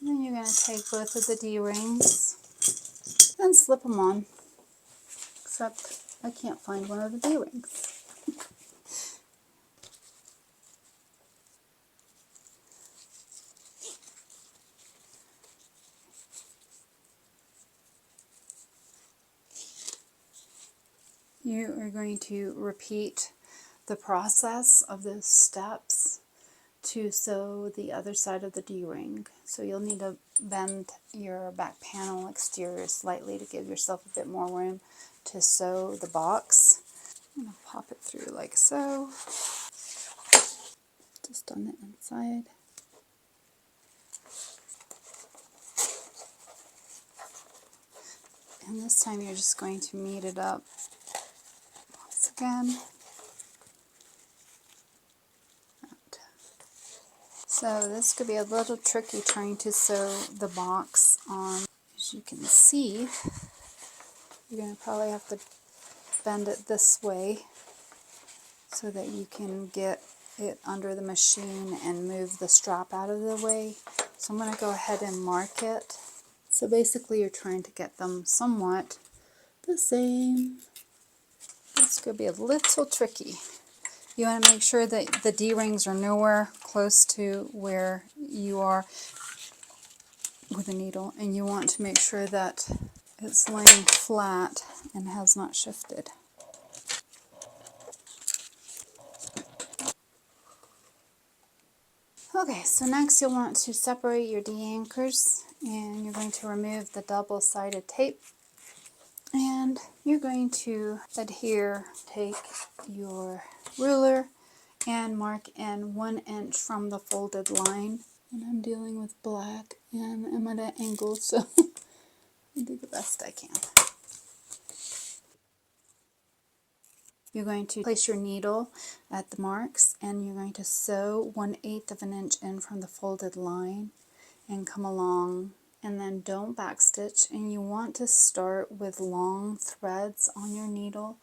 And then you're going to take both of the D-rings and slip them on, except I can't find one of the D-rings. You are going to repeat the process of those steps to sew the other side of the D-ring. So you'll need to bend your back panel exterior slightly to give yourself a bit more room to sew the box. I'm going to pop it through like so, just on the inside. And this time you're just going to meet it up once again. So this could be a little tricky trying to sew the box on. As you can see, you're going to probably have to bend it this way so that you can get it under the machine and move the strap out of the way. So I'm going to go ahead and mark it. So basically you're trying to get them somewhat the same. This could be a little tricky. You want to make sure that the D-rings are nowhere close to where you are with the needle, and you want to make sure that it's laying flat and has not shifted. Okay, so next you'll want to separate your D-anchors, and you're going to remove the double-sided tape, and you're going to adhere, take your ruler and mark in 1 inch from the folded line. And I'm dealing with black and I'm at an angle, so I do the best I can. You're going to place your needle at the marks and you're going to sew 1/8 of an inch in from the folded line and come along, and then don't backstitch, and you want to start with long threads on your needle,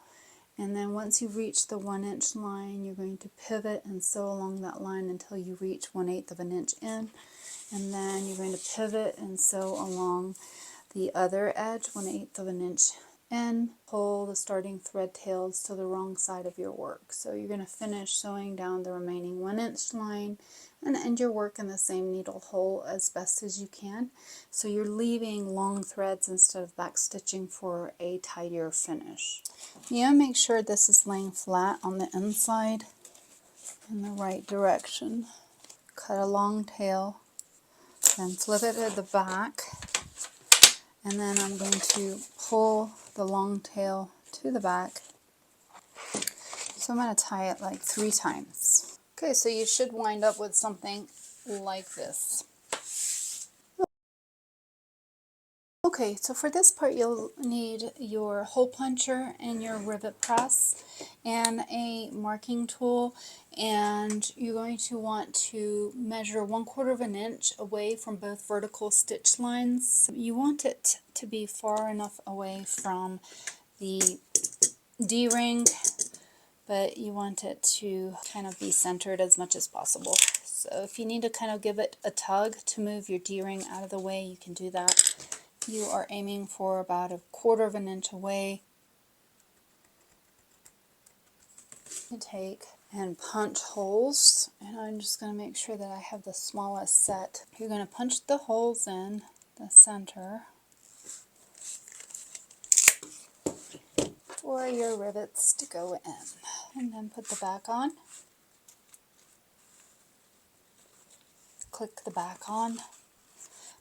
and then once you reach the 1 inch line you're going to pivot and sew along that line until you reach 1/8 of an inch in, and then you're going to pivot and sew along the other edge 1/8 of an inch in. Pull the starting thread tails to the wrong side of your work. So you're going to finish sewing down the remaining 1 inch line and end your work in the same needle hole as best as you can. So you're leaving long threads instead of back stitching for a tidier finish. You want to make sure this is laying flat on the inside in the right direction. Cut a long tail, then flip it at the back, and then I'm going to pull the long tail to the back. So I'm going to tie it like 3 times. Okay, so you should wind up with something like this. Okay, so for this part you'll need your hole puncher and your rivet press and a marking tool, and you're going to want to measure 1/4 of an inch away from both vertical stitch lines. You want it to be far enough away from the D-ring, but you want it to kind of be centered as much as possible. So if you need to kind of give it a tug to move your D-ring out of the way, you can do that. You are aiming for about 1/4 of an inch away. You take and punch holes, and I'm just going to make sure that I have the smallest set. You're going to punch the holes in the center for your rivets to go in, and then put the back on. Click the back on,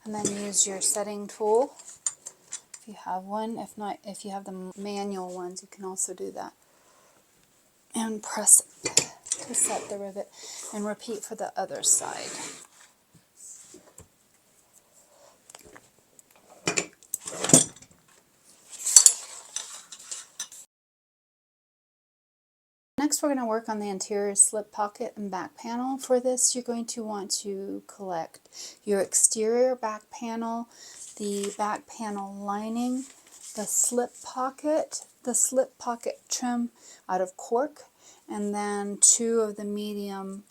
and then use your setting tool if you have one. If not, if you have the manual ones, you can also do that. And press it to set the rivet, and repeat for the other side. Next we're going to work on the interior slip pocket and back panel. For this you're going to want to collect your exterior back panel, the back panel lining, the slip pocket trim out of cork, and then 2 of the medium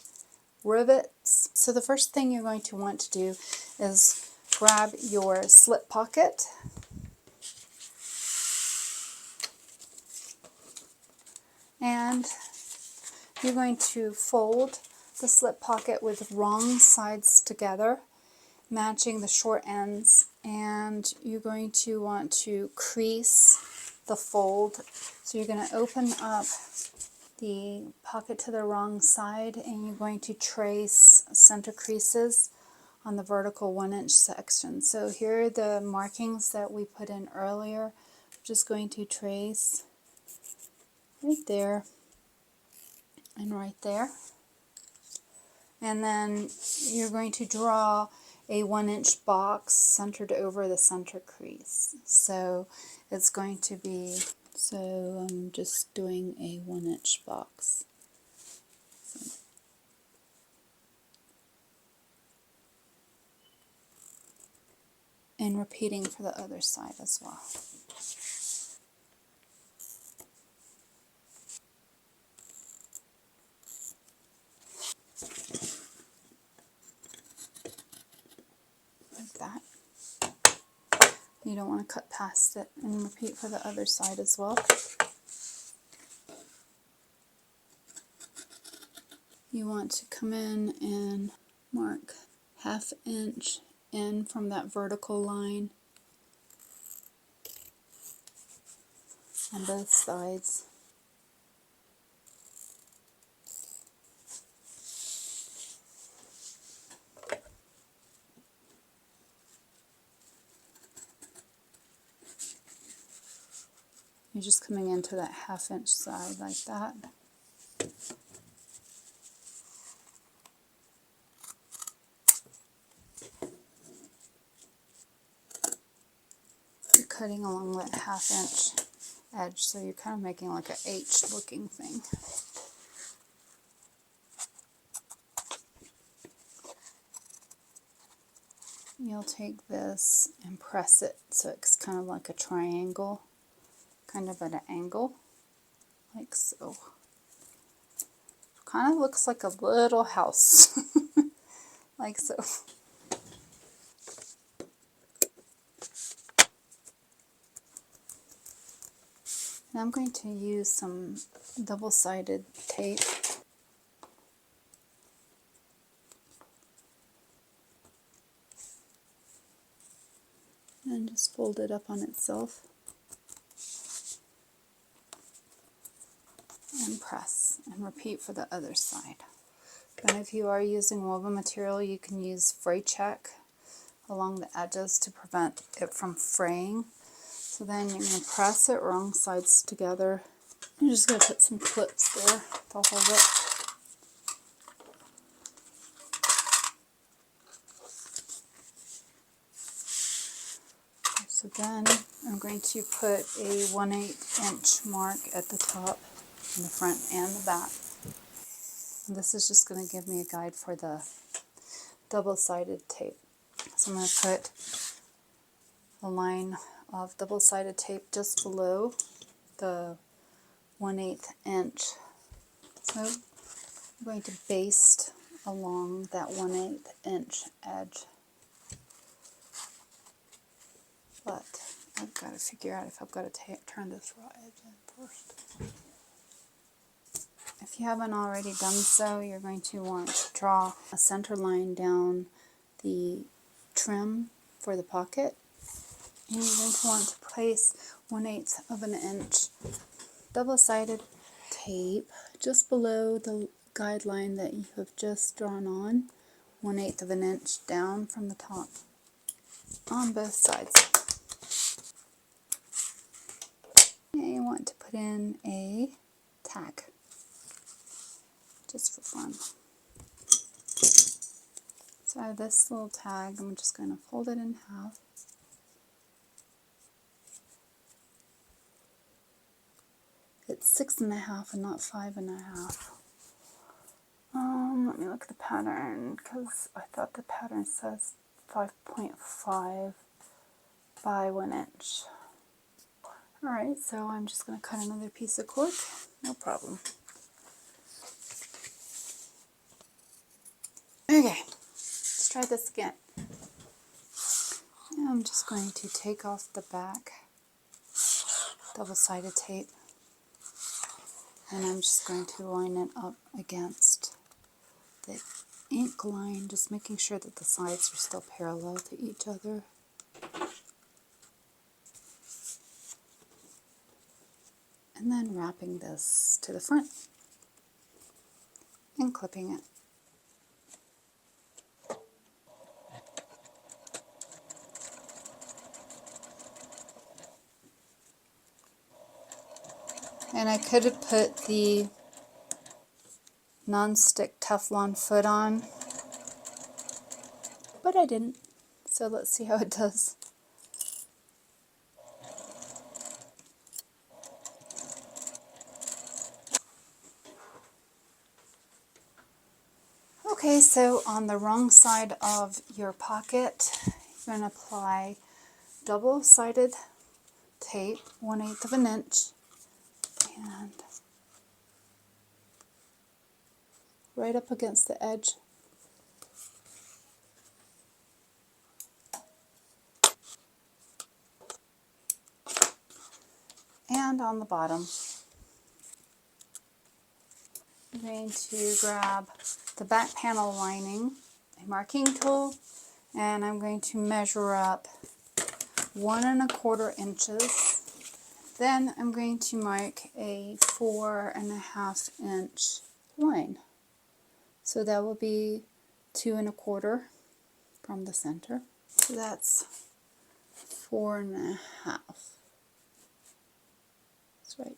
rivets. So the first thing you're going to want to do is grab your slip pocket and you're going to fold the slip pocket with wrong sides together, matching the short ends, and you're going to want to crease the fold. So you're going to open up the pocket to the wrong side, and you're going to trace center creases on the vertical 1-inch section. So here are the markings that we put in earlier. I'm just going to trace right there and right there. And then you're going to draw a 1-inch box centered over the center crease. So it's going to be, so I'm just doing a 1-inch box. And repeating for the other side as well. Like that. You don't want to cut past it, and repeat for the other side as well. You want to come in and mark 1/2 inch in from that vertical line on both sides. You're just coming into that 1/2 inch side like that. You're cutting along that 1/2 inch edge, so you're kind of making like a H looking thing. You'll take this and press it so it's kind of like a triangle, kind of at an angle, like so. Kind of looks like a little house, like so. And I'm going to use some double-sided tape. And just fold it up on itself. And press, and repeat for the other side. And if you are using woven material, you can use fray check along the edges to prevent it from fraying. So then you're going to press it wrong sides together. You're just going to put some clips there to hold it. So then I'm going to put a 1/8 inch mark at the top, in the front and the back. And this is just going to give me a guide for the double-sided tape. So I'm going to put a line of double-sided tape just below the 1/8 inch. So I'm going to baste along that 1/8 inch edge. But I've got to figure out if I've got to turn this raw edge in first. If you haven't already done so, you're going to want to draw a center line down the trim for the pocket. And you're going to want to place 1/8 of an inch double-sided tape just below the guideline that you have just drawn on, 1/8 of an inch down from the top on both sides. And you want to put in a tag, just for fun. So I have this little tag, I'm just going to fold it in half. It's 6.5 and not 5.5. Let me look at the pattern, because I thought the pattern says 5.5 by 1 inch. Alright, so I'm just going to cut another piece of cord, no problem. Okay, let's try this again. Now I'm just going to take off the back double-sided tape, and I'm just going to line it up against the ink line, just making sure that the sides are still parallel to each other. And then wrapping this to the front. and clipping it. And I could have put the non-stick Teflon foot on, but I didn't. So let's see how it does. Okay, so on the wrong side of your pocket, you're going to apply double-sided tape, 1/8 of an inch, and right up against the edge. And on the bottom. I'm going to grab the back panel lining, a marking tool, and I'm going to measure up 1 1/4 inches. Then I'm going to mark a 4 1/2 inch line. So that will be 2 1/4 from the center. So that's 4 1/2. That's right.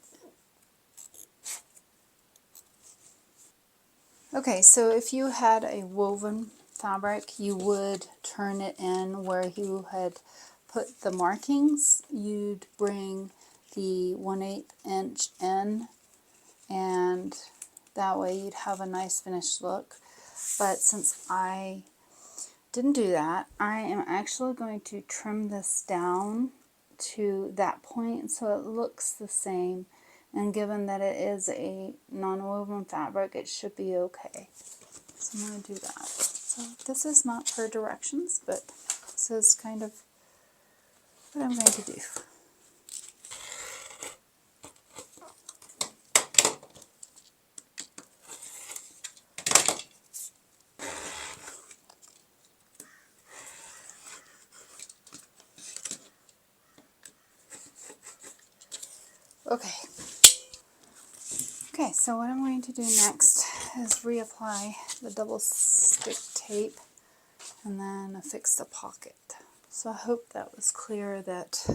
Okay, so if you had a woven fabric, you would turn it in where you had put the markings. You'd bring the 1/8 inch in, and that way you'd have a nice finished look. But since I didn't do that, I am actually going to trim this down to that point so it looks the same. And given that it is a non-woven fabric, it should be okay. So I'm going to do that. So this is not per directions, but this is kind of what I'm going to do. Okay. Okay, so what I'm going to do next is reapply the double stick tape and then affix the pocket. So I hope that was clear that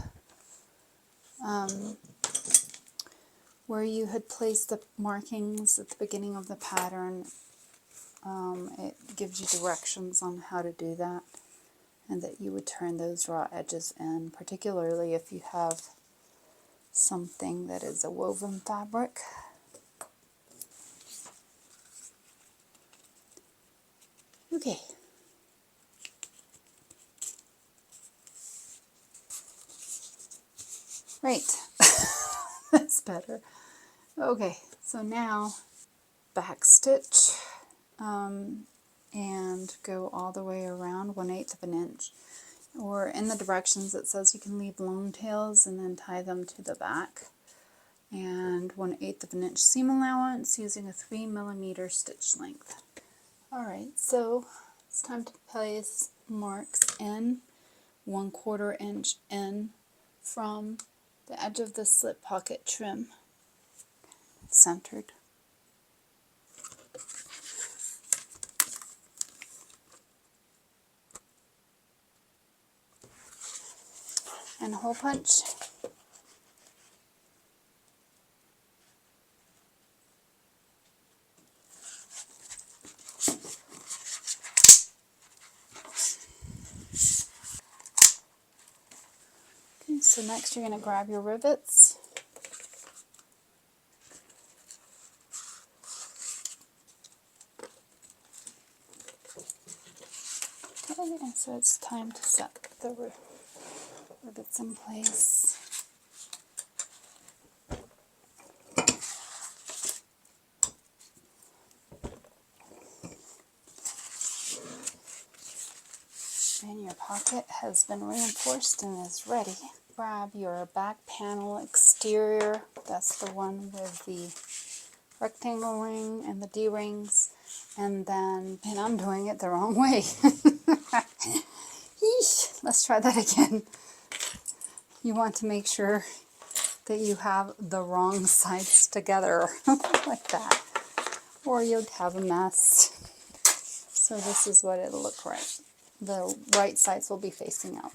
where you had placed the markings at the beginning of the pattern, it gives you directions on how to do that, and that you would turn those raw edges in, particularly if you have something that is a woven fabric. Okay. Right. That's better. Okay, so now back stitch and go all the way around 1/8 of an inch. Or in the directions it says you can leave long tails and then tie them to the back. And 1/8 of an inch seam allowance using a 3mm stitch length. Alright, so it's time to place marks in 1/4 inch in from the edge of the slip pocket trim, centered. And hole punch. Okay, so next you're going to grab your rivets. Okay, and so it's time to set the rivets in place. And your pocket has been reinforced and is ready. Grab your back panel exterior. That's the one with the rectangle ring and the D-rings. And I'm doing it the wrong way. Yeesh, let's try that again. You want to make sure that you have the wrong sides together, like that. or you'd have a mess. So this is what it'll look like. The right sides will be facing out.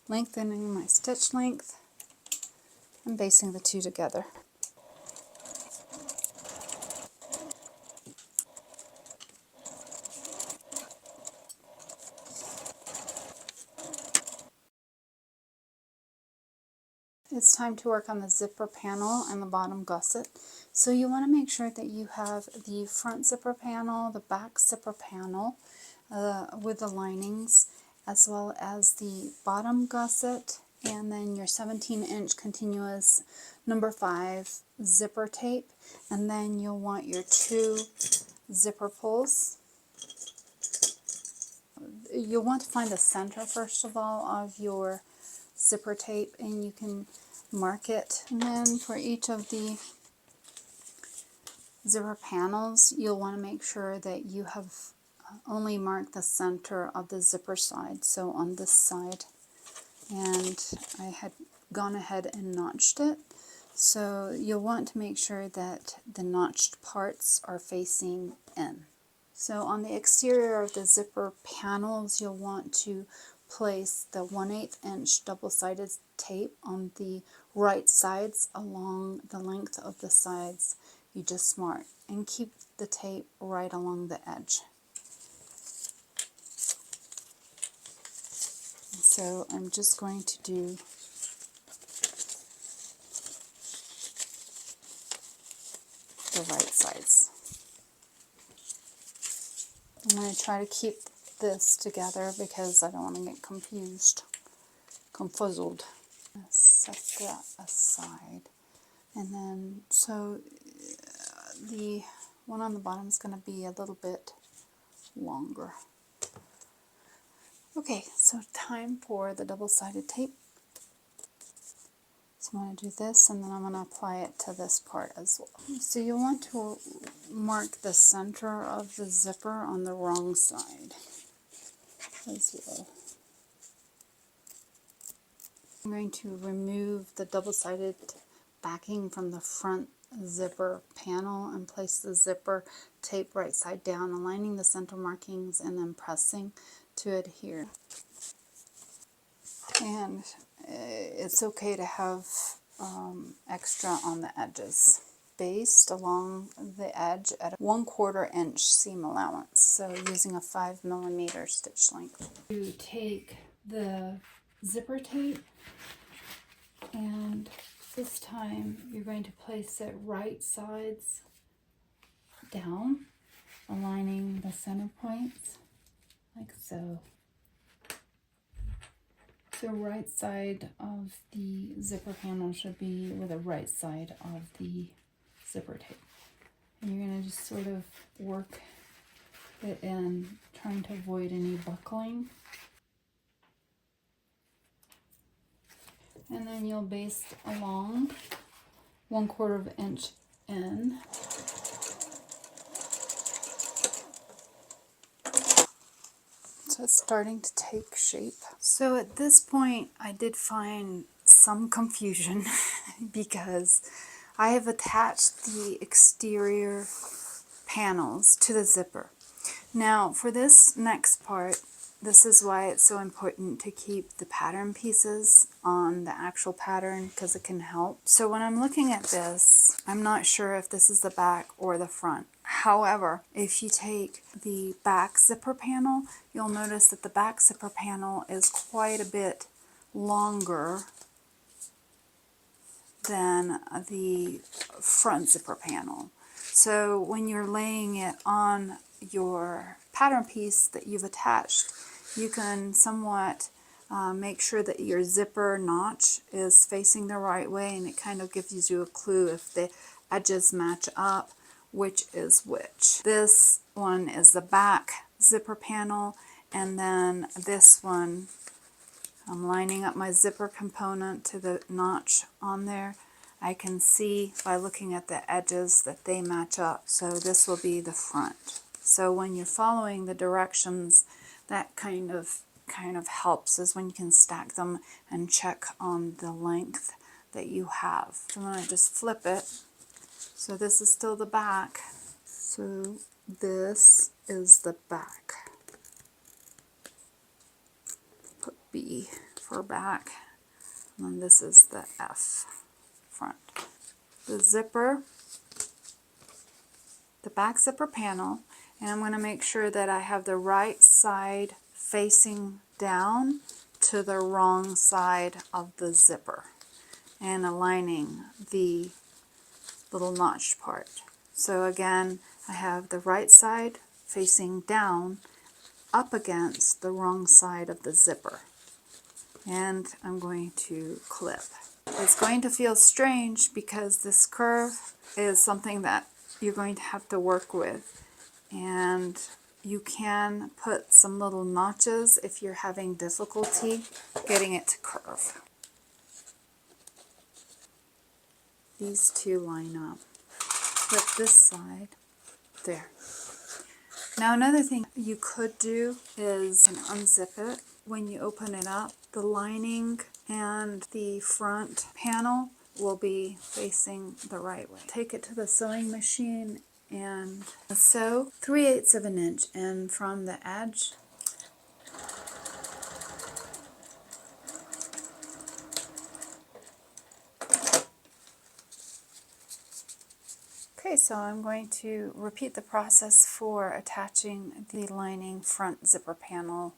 Lengthening my stitch length and basting the two together. It's time to work on the zipper panel and the bottom gusset. So you want to make sure that you have the front zipper panel, the back zipper panel with the linings, as well as the bottom gusset, and then your 17-inch continuous number 5 zipper tape, and then you'll want your 2 zipper pulls. You'll want to find the center first of all of your zipper tape, and you can mark it. And then for each of the zipper panels, you'll want to make sure that you have only marked the center of the zipper side, so on this side. And I had gone ahead and notched it, so you'll want to make sure that the notched parts are facing in. So on the exterior of the zipper panels, you'll want to place the 1/8 inch double-sided tape on the right sides along the length of the sides you just marked, and keep the tape right along the edge. So I'm just going to do the right sides. I'm going to try to keep this together because I don't want to get confuzzled. Set that aside. And then, so the one on the bottom is going to be a little bit longer. Okay, so time for the double-sided tape. So I'm going to do this, and then I'm going to apply it to this part as well. So you want to mark the center of the zipper on the wrong side as well. I'm going to remove the double-sided backing from the front zipper panel and place the zipper tape right side down, aligning the center markings and then pressing to adhere. And it's okay to have extra on the edges. Based along the edge at a 1/4 inch seam allowance, so using a 5mm stitch length. You take the zipper tape, and this time you're going to place it right sides down, aligning the center points like so. The right side of the zipper panel should be with the right side of the zipper tape. And you're going to just sort of work it in, trying to avoid any buckling. And then you'll baste along 1/4 inch in. So it's starting to take shape. So at this point, I did find some confusion because I have attached the exterior panels to the zipper. Now for this next part, this is why it's so important to keep the pattern pieces on the actual pattern, because it can help. So when I'm looking at this, I'm not sure if this is the back or the front. However, if you take the back zipper panel, you'll notice that the back zipper panel is quite a bit longer than the front zipper panel. So when you're laying it on your pattern piece that you've attached, you can somewhat make sure that your zipper notch is facing the right way, and it kind of gives you a clue if the edges match up, which is which. This one is the back zipper panel, and then this one, I'm lining up my zipper component to the notch on there. I can see by looking at the edges that they match up, so this will be the front. So when you're following the directions, that kind of helps, is when you can stack them and check on the length that you have. So I'm going to just flip it. So this is still the back. So this is the back. Put B for back. And then this is the F, front. The zipper, the back zipper panel, and I'm going to make sure that I have the right side facing down to the wrong side of the zipper and aligning the little notched part. So again, I have the right side facing down up against the wrong side of the zipper. And I'm going to clip. It's going to feel strange because this curve is something that you're going to have to work with. And you can put some little notches if you're having difficulty getting it to curve. These two line up. Flip this side. There. Now another thing you could do is unzip it. When you open it up, the lining and the front panel will be facing the right way. Take it to the sewing machine and sew 3/8 of an inch in from the edge. Okay, so I'm going to repeat the process for attaching the lining front zipper panel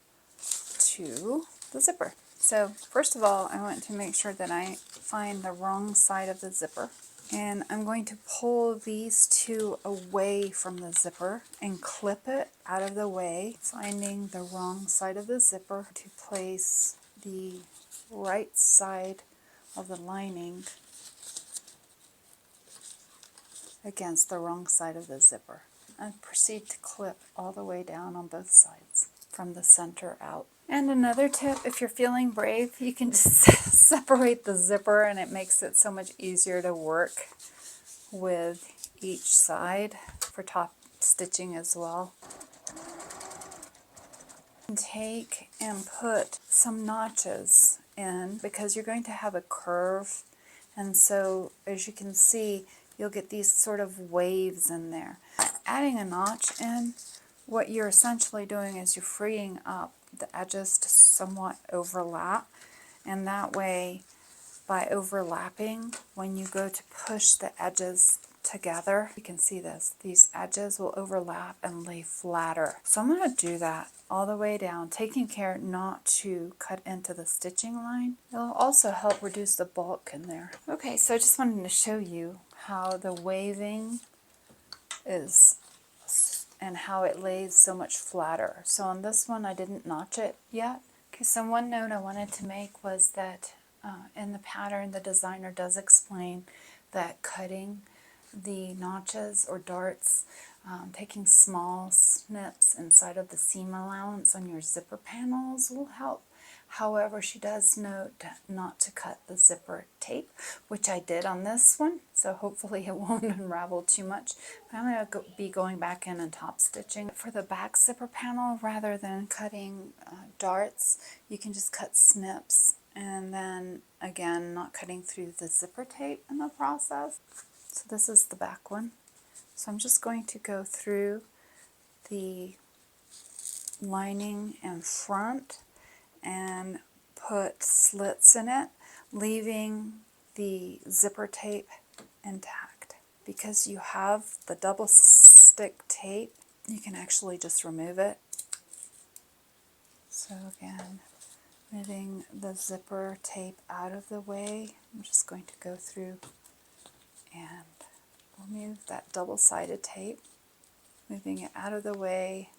to the zipper. So first of all, I want to make sure that I find the wrong side of the zipper. And I'm going to pull these two away from the zipper and clip it out of the way, finding the wrong side of the zipper to place the right side of the lining against the wrong side of the zipper. And proceed to clip all the way down on both sides from the center out. And another tip, if you're feeling brave, you can just separate the zipper and it makes it so much easier to work with each side for top stitching as well. Take and put some notches in because you're going to have a curve, and so as you can see, you'll get these sort of waves in there. Adding a notch in, what you're essentially doing is you're freeing up the edges to somewhat overlap, and that way, by overlapping, when you go to push the edges together, you can see this, these edges will overlap and lay flatter. So I'm going to do that all the way down, taking care not to cut into the stitching line. It'll also help reduce the bulk in there. Okay, so I just wanted to show you how the waving is and how it lays so much flatter. So on this one I didn't notch it yet. Okay, so one note I wanted to make was that in the pattern the designer does explain that cutting the notches or darts, taking small snips inside of the seam allowance on your zipper panels will help. However, she does note not to cut the zipper tape, which I did on this one, so hopefully it won't unravel too much. But I'm going to be going back in and top stitching. For the back zipper panel, rather than cutting darts, you can just cut snips, and then again not cutting through the zipper tape in the process. So this is the back one. So I'm just going to go through the lining and front and put slits in it, leaving the zipper tape intact. Because you have the double stick tape, you can actually just remove it. So again, moving the zipper tape out of the way, I'm just going to go through and remove that double-sided tape, moving it out of the way,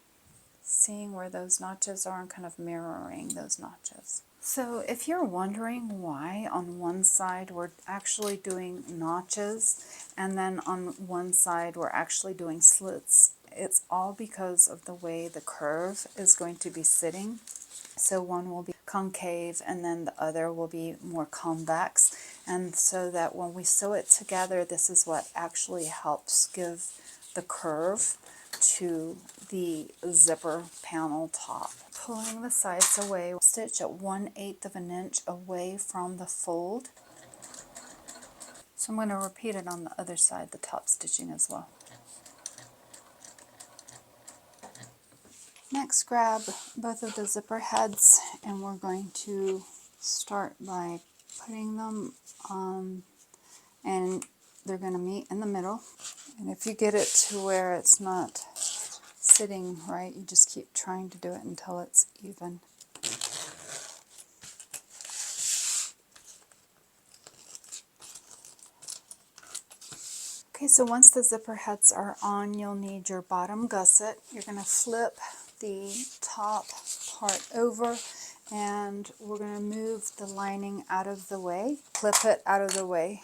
seeing where those notches are and kind of mirroring those notches. So if you're wondering why on one side we're actually doing notches and then on one side we're actually doing slits, it's all because of the way the curve is going to be sitting. So one will be concave and then the other will be more convex, and so that when we sew it together, this is what actually helps give the curve to the zipper panel top. Pulling the sides away, stitch at 1/8 of an inch away from the fold. So I'm going to repeat it on the other side, the top stitching as well. Next, grab both of the zipper heads and we're going to start by putting them on, and they're going to meet in the middle. And if you get it to where it's not sitting right, you just keep trying to do it until it's even. Okay, so once the zipper heads are on, you'll need your bottom gusset. You're going to flip the top part over and we're going to move the lining out of the way. Flip it out of the way.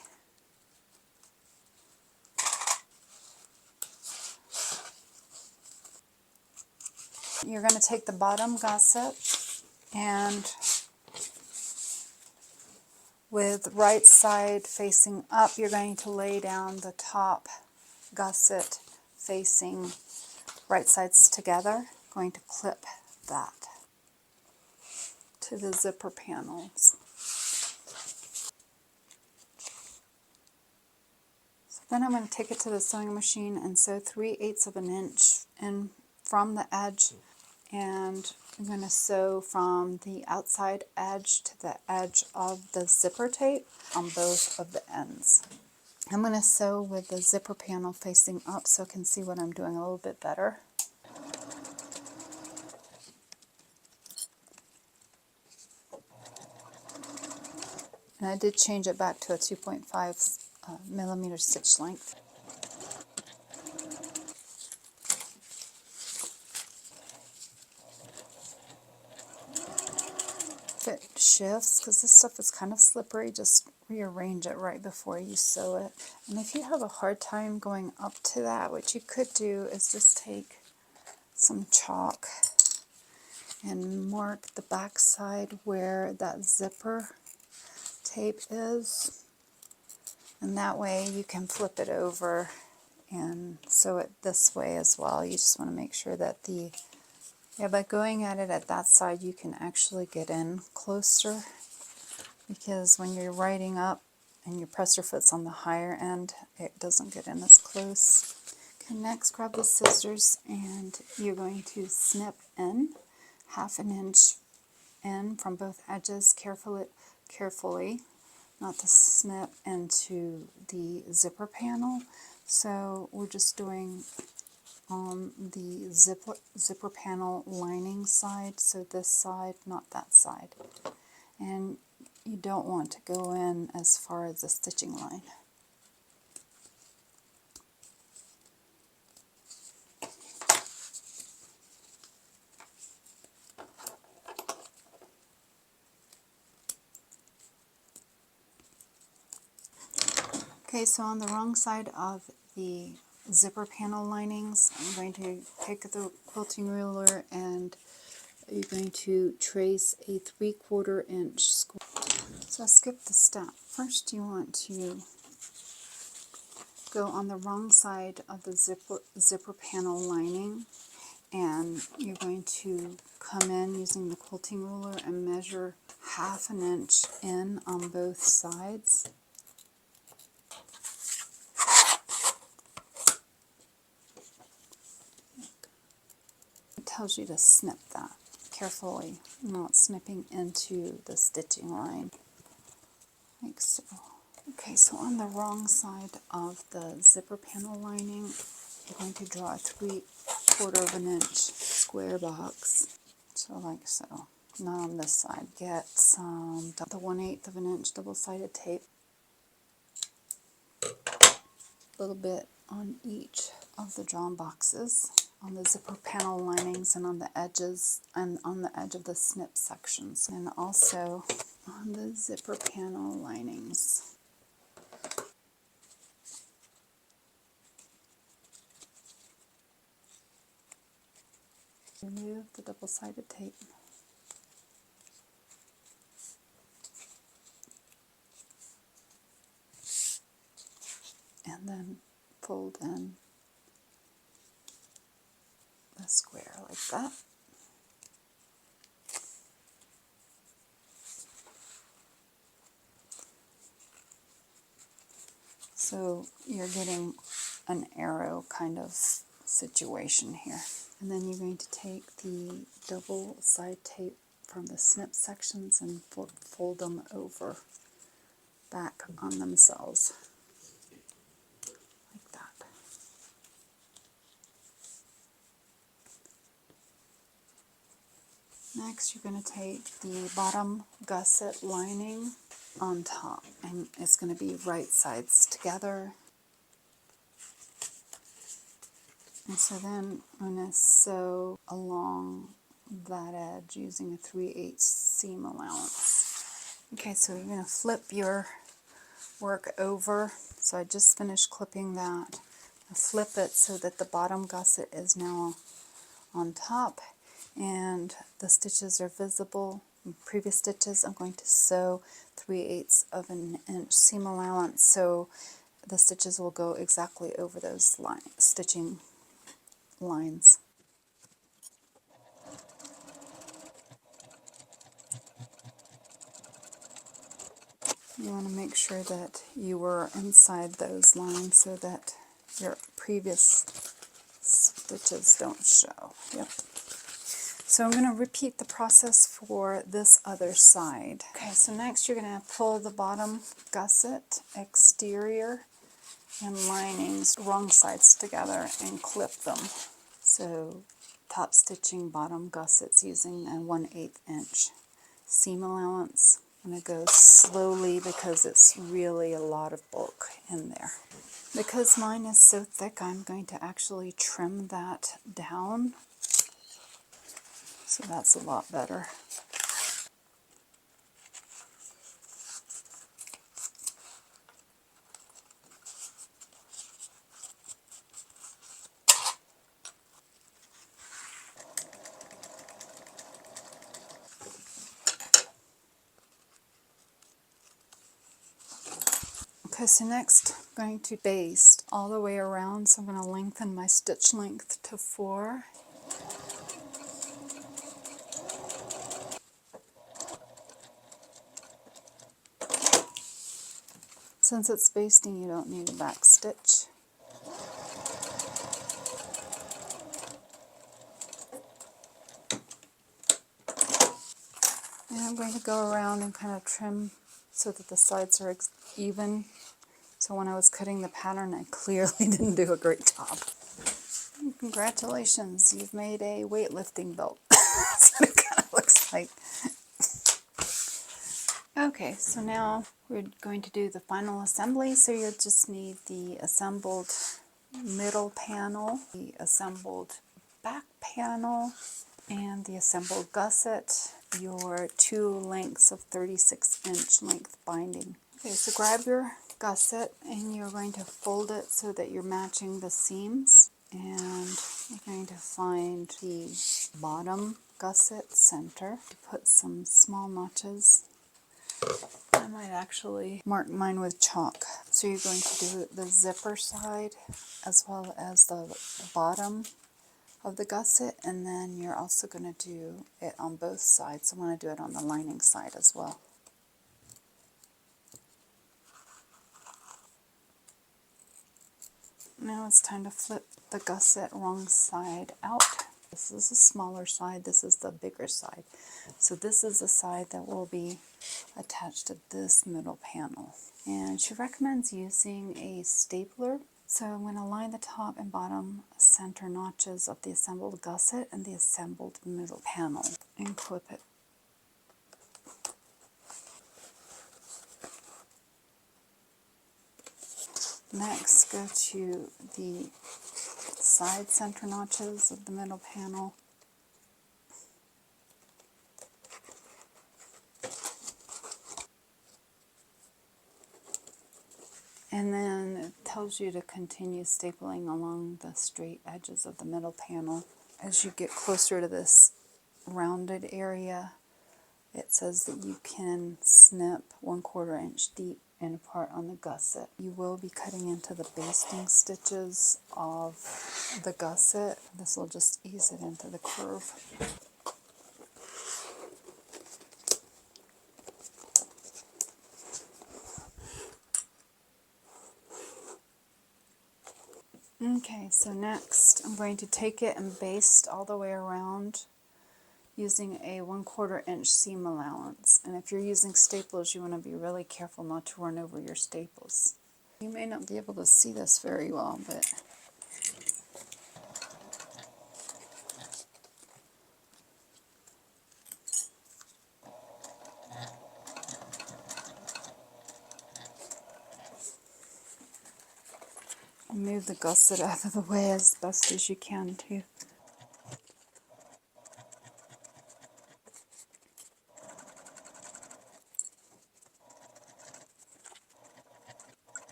You're going to take the bottom gusset and with right side facing up, you're going to lay down the top gusset facing right sides together. Going to clip that to the zipper panels. So then I'm going to take it to the sewing machine and sew 3/8 of an inch in from the edge, and I'm going to sew from the outside edge to the edge of the zipper tape on both of the ends. I'm going to sew with the zipper panel facing up so I can see what I'm doing a little bit better. And I did change it back to a 2.5 millimeter stitch length. If it shifts, because this stuff is kind of slippery, just rearrange it right before you sew it. And if you have a hard time going up to that, what you could do is just take some chalk and mark the back side where that zipper tape is. And that way you can flip it over and sew it this way as well. You just want to make sure that by going at it at that side, you can actually get in closer, because when you're writing up and your presser foot's on the higher end, it doesn't get in as close. Okay, next grab the scissors and you're going to snip in 1/2 inch in from both edges carefully, not to snip into the zipper panel. So we're just doing on the zipper panel lining side, so this side, not that side. And you don't want to go in as far as the stitching line. Okay, so on the wrong side of the zipper panel linings, I'm going to take the quilting ruler and you're going to trace a 3/4 inch square. So I skipped the step. First you want to go on the wrong side of the zipper panel lining, and you're going to come in using the quilting ruler and measure 1/2 inch in on both sides. It tells you to snip that carefully, not snipping into the stitching line, like so. Okay, so on the wrong side of the zipper panel lining, you're going to draw a 3/4 inch square box, so like so. Not on this side. Get some the 1/8 inch double-sided tape, a little bit on each of the drawn boxes, on the zipper panel linings and on the edges and on the edge of the snip sections, and also on the zipper panel linings. Remove the double-sided tape. And then fold in the square like that. So you're getting an arrow kind of situation here. And then you're going to take the double side tape from the snip sections and fold them over back on themselves like that. Next, you're going to take the bottom gusset lining on top, and it's going to be right sides together. And so then I'm going to sew along that edge using a 3/8 seam allowance. Okay, so you're going to flip your work over. So I just finished clipping that. I flip it so that the bottom gusset is now on top and the stitches are visible. In previous stitches, I'm going to sew 3/8 of an inch seam allowance, so the stitches will go exactly over those stitching lines. You want to make sure that you were inside those lines so that your previous stitches don't show. Yep. So I'm going to repeat the process for this other side. Okay, so next you're going to pull the bottom gusset, exterior, and linings, wrong sides together, and clip them. So top stitching bottom gussets using a 1/8 inch seam allowance. I'm going to go slowly because it's really a lot of bulk in there. Because mine is so thick, I'm going to actually trim that down. So that's a lot better. Okay, so next I'm going to baste all the way around. So I'm going to lengthen my stitch length to 4. Since it's basting, you don't need a back stitch. And I'm going to go around and kind of trim so that the sides are even. So when I was cutting the pattern, I clearly didn't do a great job. And congratulations, you've made a weightlifting belt. That's what it kind of looks like. Okay, so now we're going to do the final assembly. So you'll just need the assembled middle panel, the assembled back panel, and the assembled gusset, your 2 lengths of 36-inch length binding. Okay, so grab your gusset and you're going to fold it so that you're matching the seams, and you're going to find the bottom gusset center to put some small notches. I might actually mark mine with chalk. So you're going to do the zipper side as well as the bottom of the gusset, and then you're also going to do it on both sides. So I'm going to do it on the lining side as well. Now it's time to flip the gusset wrong side out. This is the smaller side, this is the bigger side. So this is the side that will be attached to this middle panel. And she recommends using a stapler. So I'm going to line the top and bottom center notches of the assembled gusset and the assembled middle panel and clip it. Next, go to the side center notches of the middle panel. And then it tells you to continue stapling along the straight edges of the middle panel. As you get closer to this rounded area, it says that you can snip 1/4 inch deep and apart on the gusset. You will be cutting into the basting stitches of the gusset. This will just ease it into the curve. Okay, so next I'm going to take it and baste all the way around using a 1/4 inch seam allowance. And if you're using staples, you want to be really careful not to run over your staples. You may not be able to see this very well, but move the gusset out of the way as best as you can too.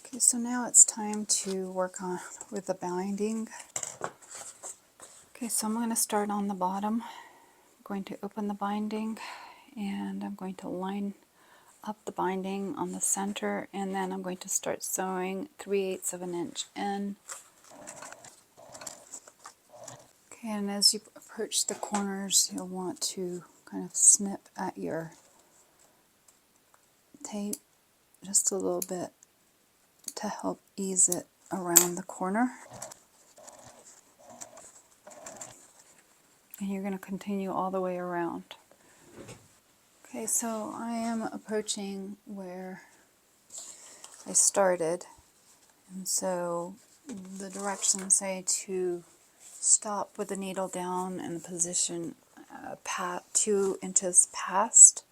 Okay, so now it's time to work on with the binding. Okay, so I'm going to start on the bottom. I'm going to open the binding and I'm going to line up the binding on the center, and then I'm going to start sewing 3/8 of an inch in. Okay, and as you approach the corners, you'll want to kind of snip at your tape just a little bit to help ease it around the corner. And you're going to continue all the way around. Okay, so I am approaching where I started, and so the directions say to stop with the needle down in the position 2 inches past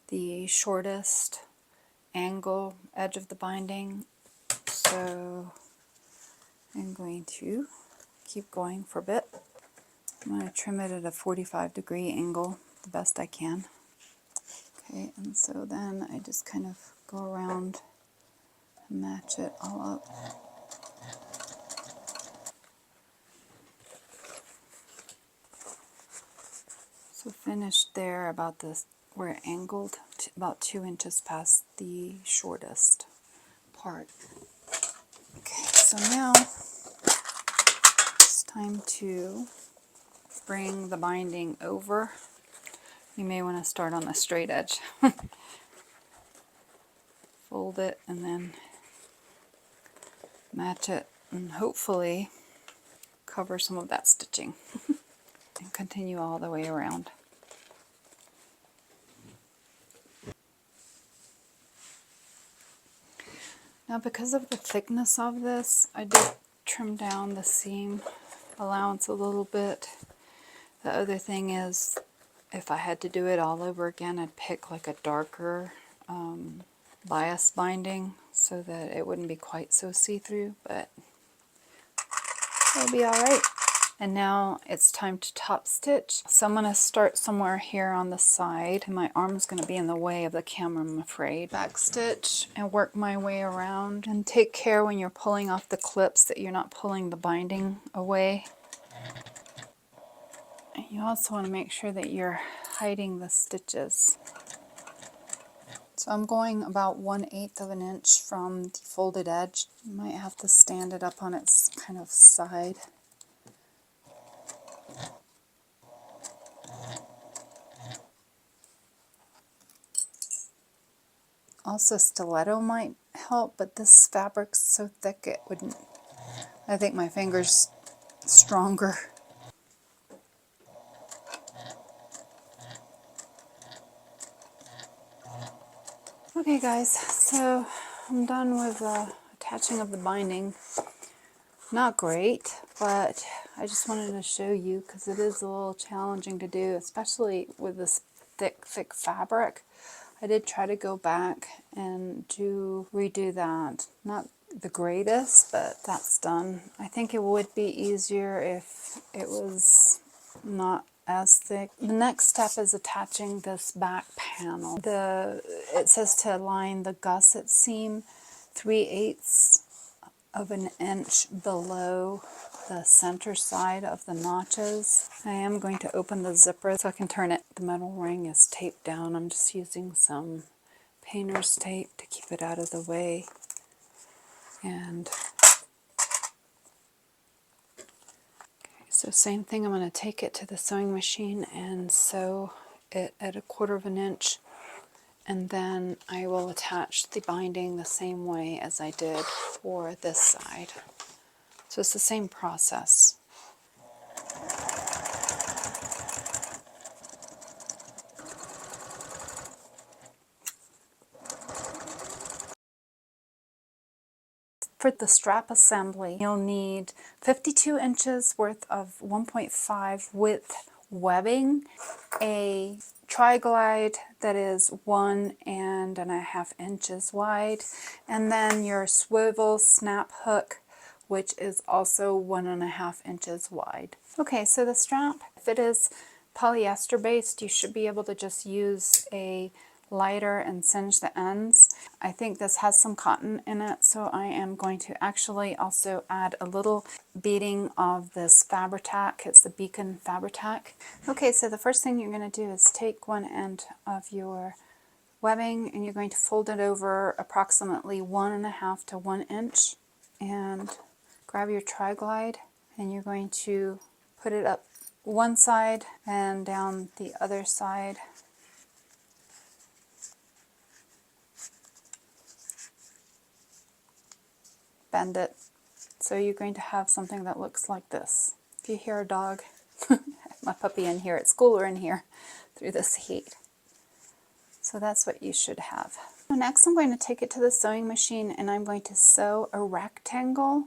the shortest angle edge of the binding. So I'm going to keep going for a bit. I'm going to trim it at a 45-degree angle the best I can. Okay, and so then I just kind of go around and match it all up. So finished there about this where it angled, about 2 inches past the shortest part. Okay, so now it's time to bring the binding over. You may want to start on the straight edge. Fold it and then match it and hopefully cover some of that stitching and continue all the way around. Now, because of the thickness of this, I did trim down the seam allowance a little bit. The other thing is, if I had to do it all over again, I'd pick like a darker bias binding so that it wouldn't be quite so see-through, but it'll be alright. And now it's time to top stitch. So I'm going to start somewhere here on the side, and my arm's going to be in the way of the camera, I'm afraid. Back stitch and work my way around, and take care when you're pulling off the clips that you're not pulling the binding away. And you also want to make sure that you're hiding the stitches. So I'm going about 1/8 of an inch from the folded edge. You might have to stand it up on its kind of side. Also, stiletto might help, but this fabric's so thick it wouldn't. I think my finger's stronger. Okay guys, so I'm done with attaching of the binding. Not great, but I just wanted to show you because it is a little challenging to do, especially with this thick fabric. I did try to go back and redo that. Not the greatest, but that's done. I think it would be easier if it was not as thick. The next step is attaching this back panel. It says to align the gusset seam 3/8 of an inch below the center side of the notches. I am going to open the zipper so I can turn it. The metal ring is taped down. I'm just using some painter's tape to keep it out of the way. And okay, so same thing, I'm going to take it to the sewing machine and sew it at 1/4 of an inch And then I will attach the binding the same way as I did for this side. So it's the same process. For the strap assembly, you'll need 52 inches worth of 1.5 width webbing, a tri-glide that is 1.5 inches wide, and then your swivel snap hook, which is also 1.5 inches wide. Okay, so the strap, if it is polyester based, you should be able to just use a lighter and singe the ends. I think this has some cotton in it, so I am going to actually also add a little beading of this Fabri-Tac. It's the Beacon Fabri-Tac. Okay, so the first thing you're going to do is take one end of your webbing and you're going to fold it over approximately 1.5 to 1 inch, and grab your tri-glide and you're going to put it up one side and down the other side. Bend it. So you're going to have something that looks like this. If you hear a dog, my puppy in here at school or in here through this heat. So that's what you should have. So next I'm going to take it to the sewing machine and I'm going to sew a rectangle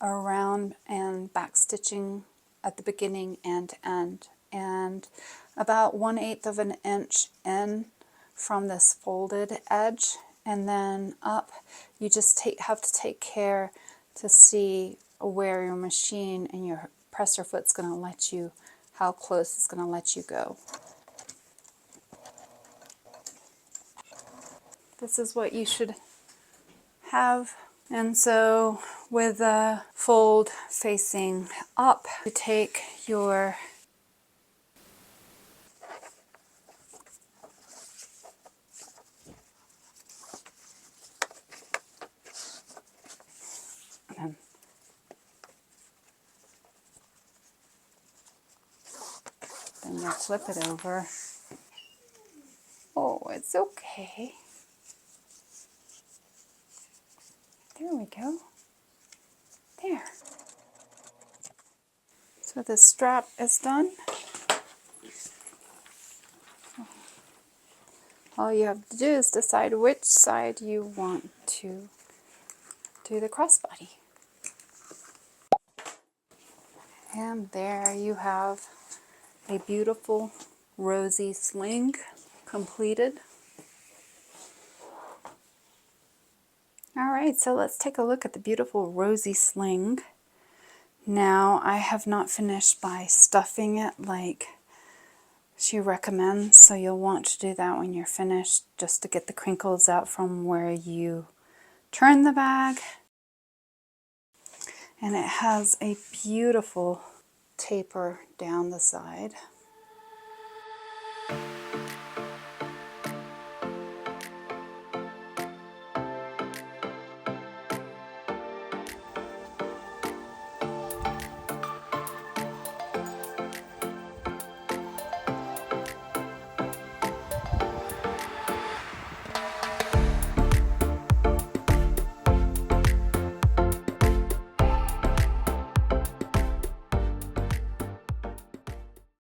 around and back stitching at the beginning and end. And about 1/8 of an inch in from this folded edge, and then up, you just have to take care to see where your machine and your presser foot's going to let you, how close it's going to let you go. This is what you should have. And so with the fold facing up, you take your and then you flip it over. Oh, it's okay. There we go. There. So the strap is done. All you have to do is decide which side you want to do the crossbody. And there you have a beautiful Rosie sling completed. Alright, so let's take a look at the beautiful Rosie sling. Now, I have not finished by stuffing it like she recommends, so you'll want to do that when you're finished, just to get the crinkles out from where you turn the bag. And it has a beautiful taper down the side.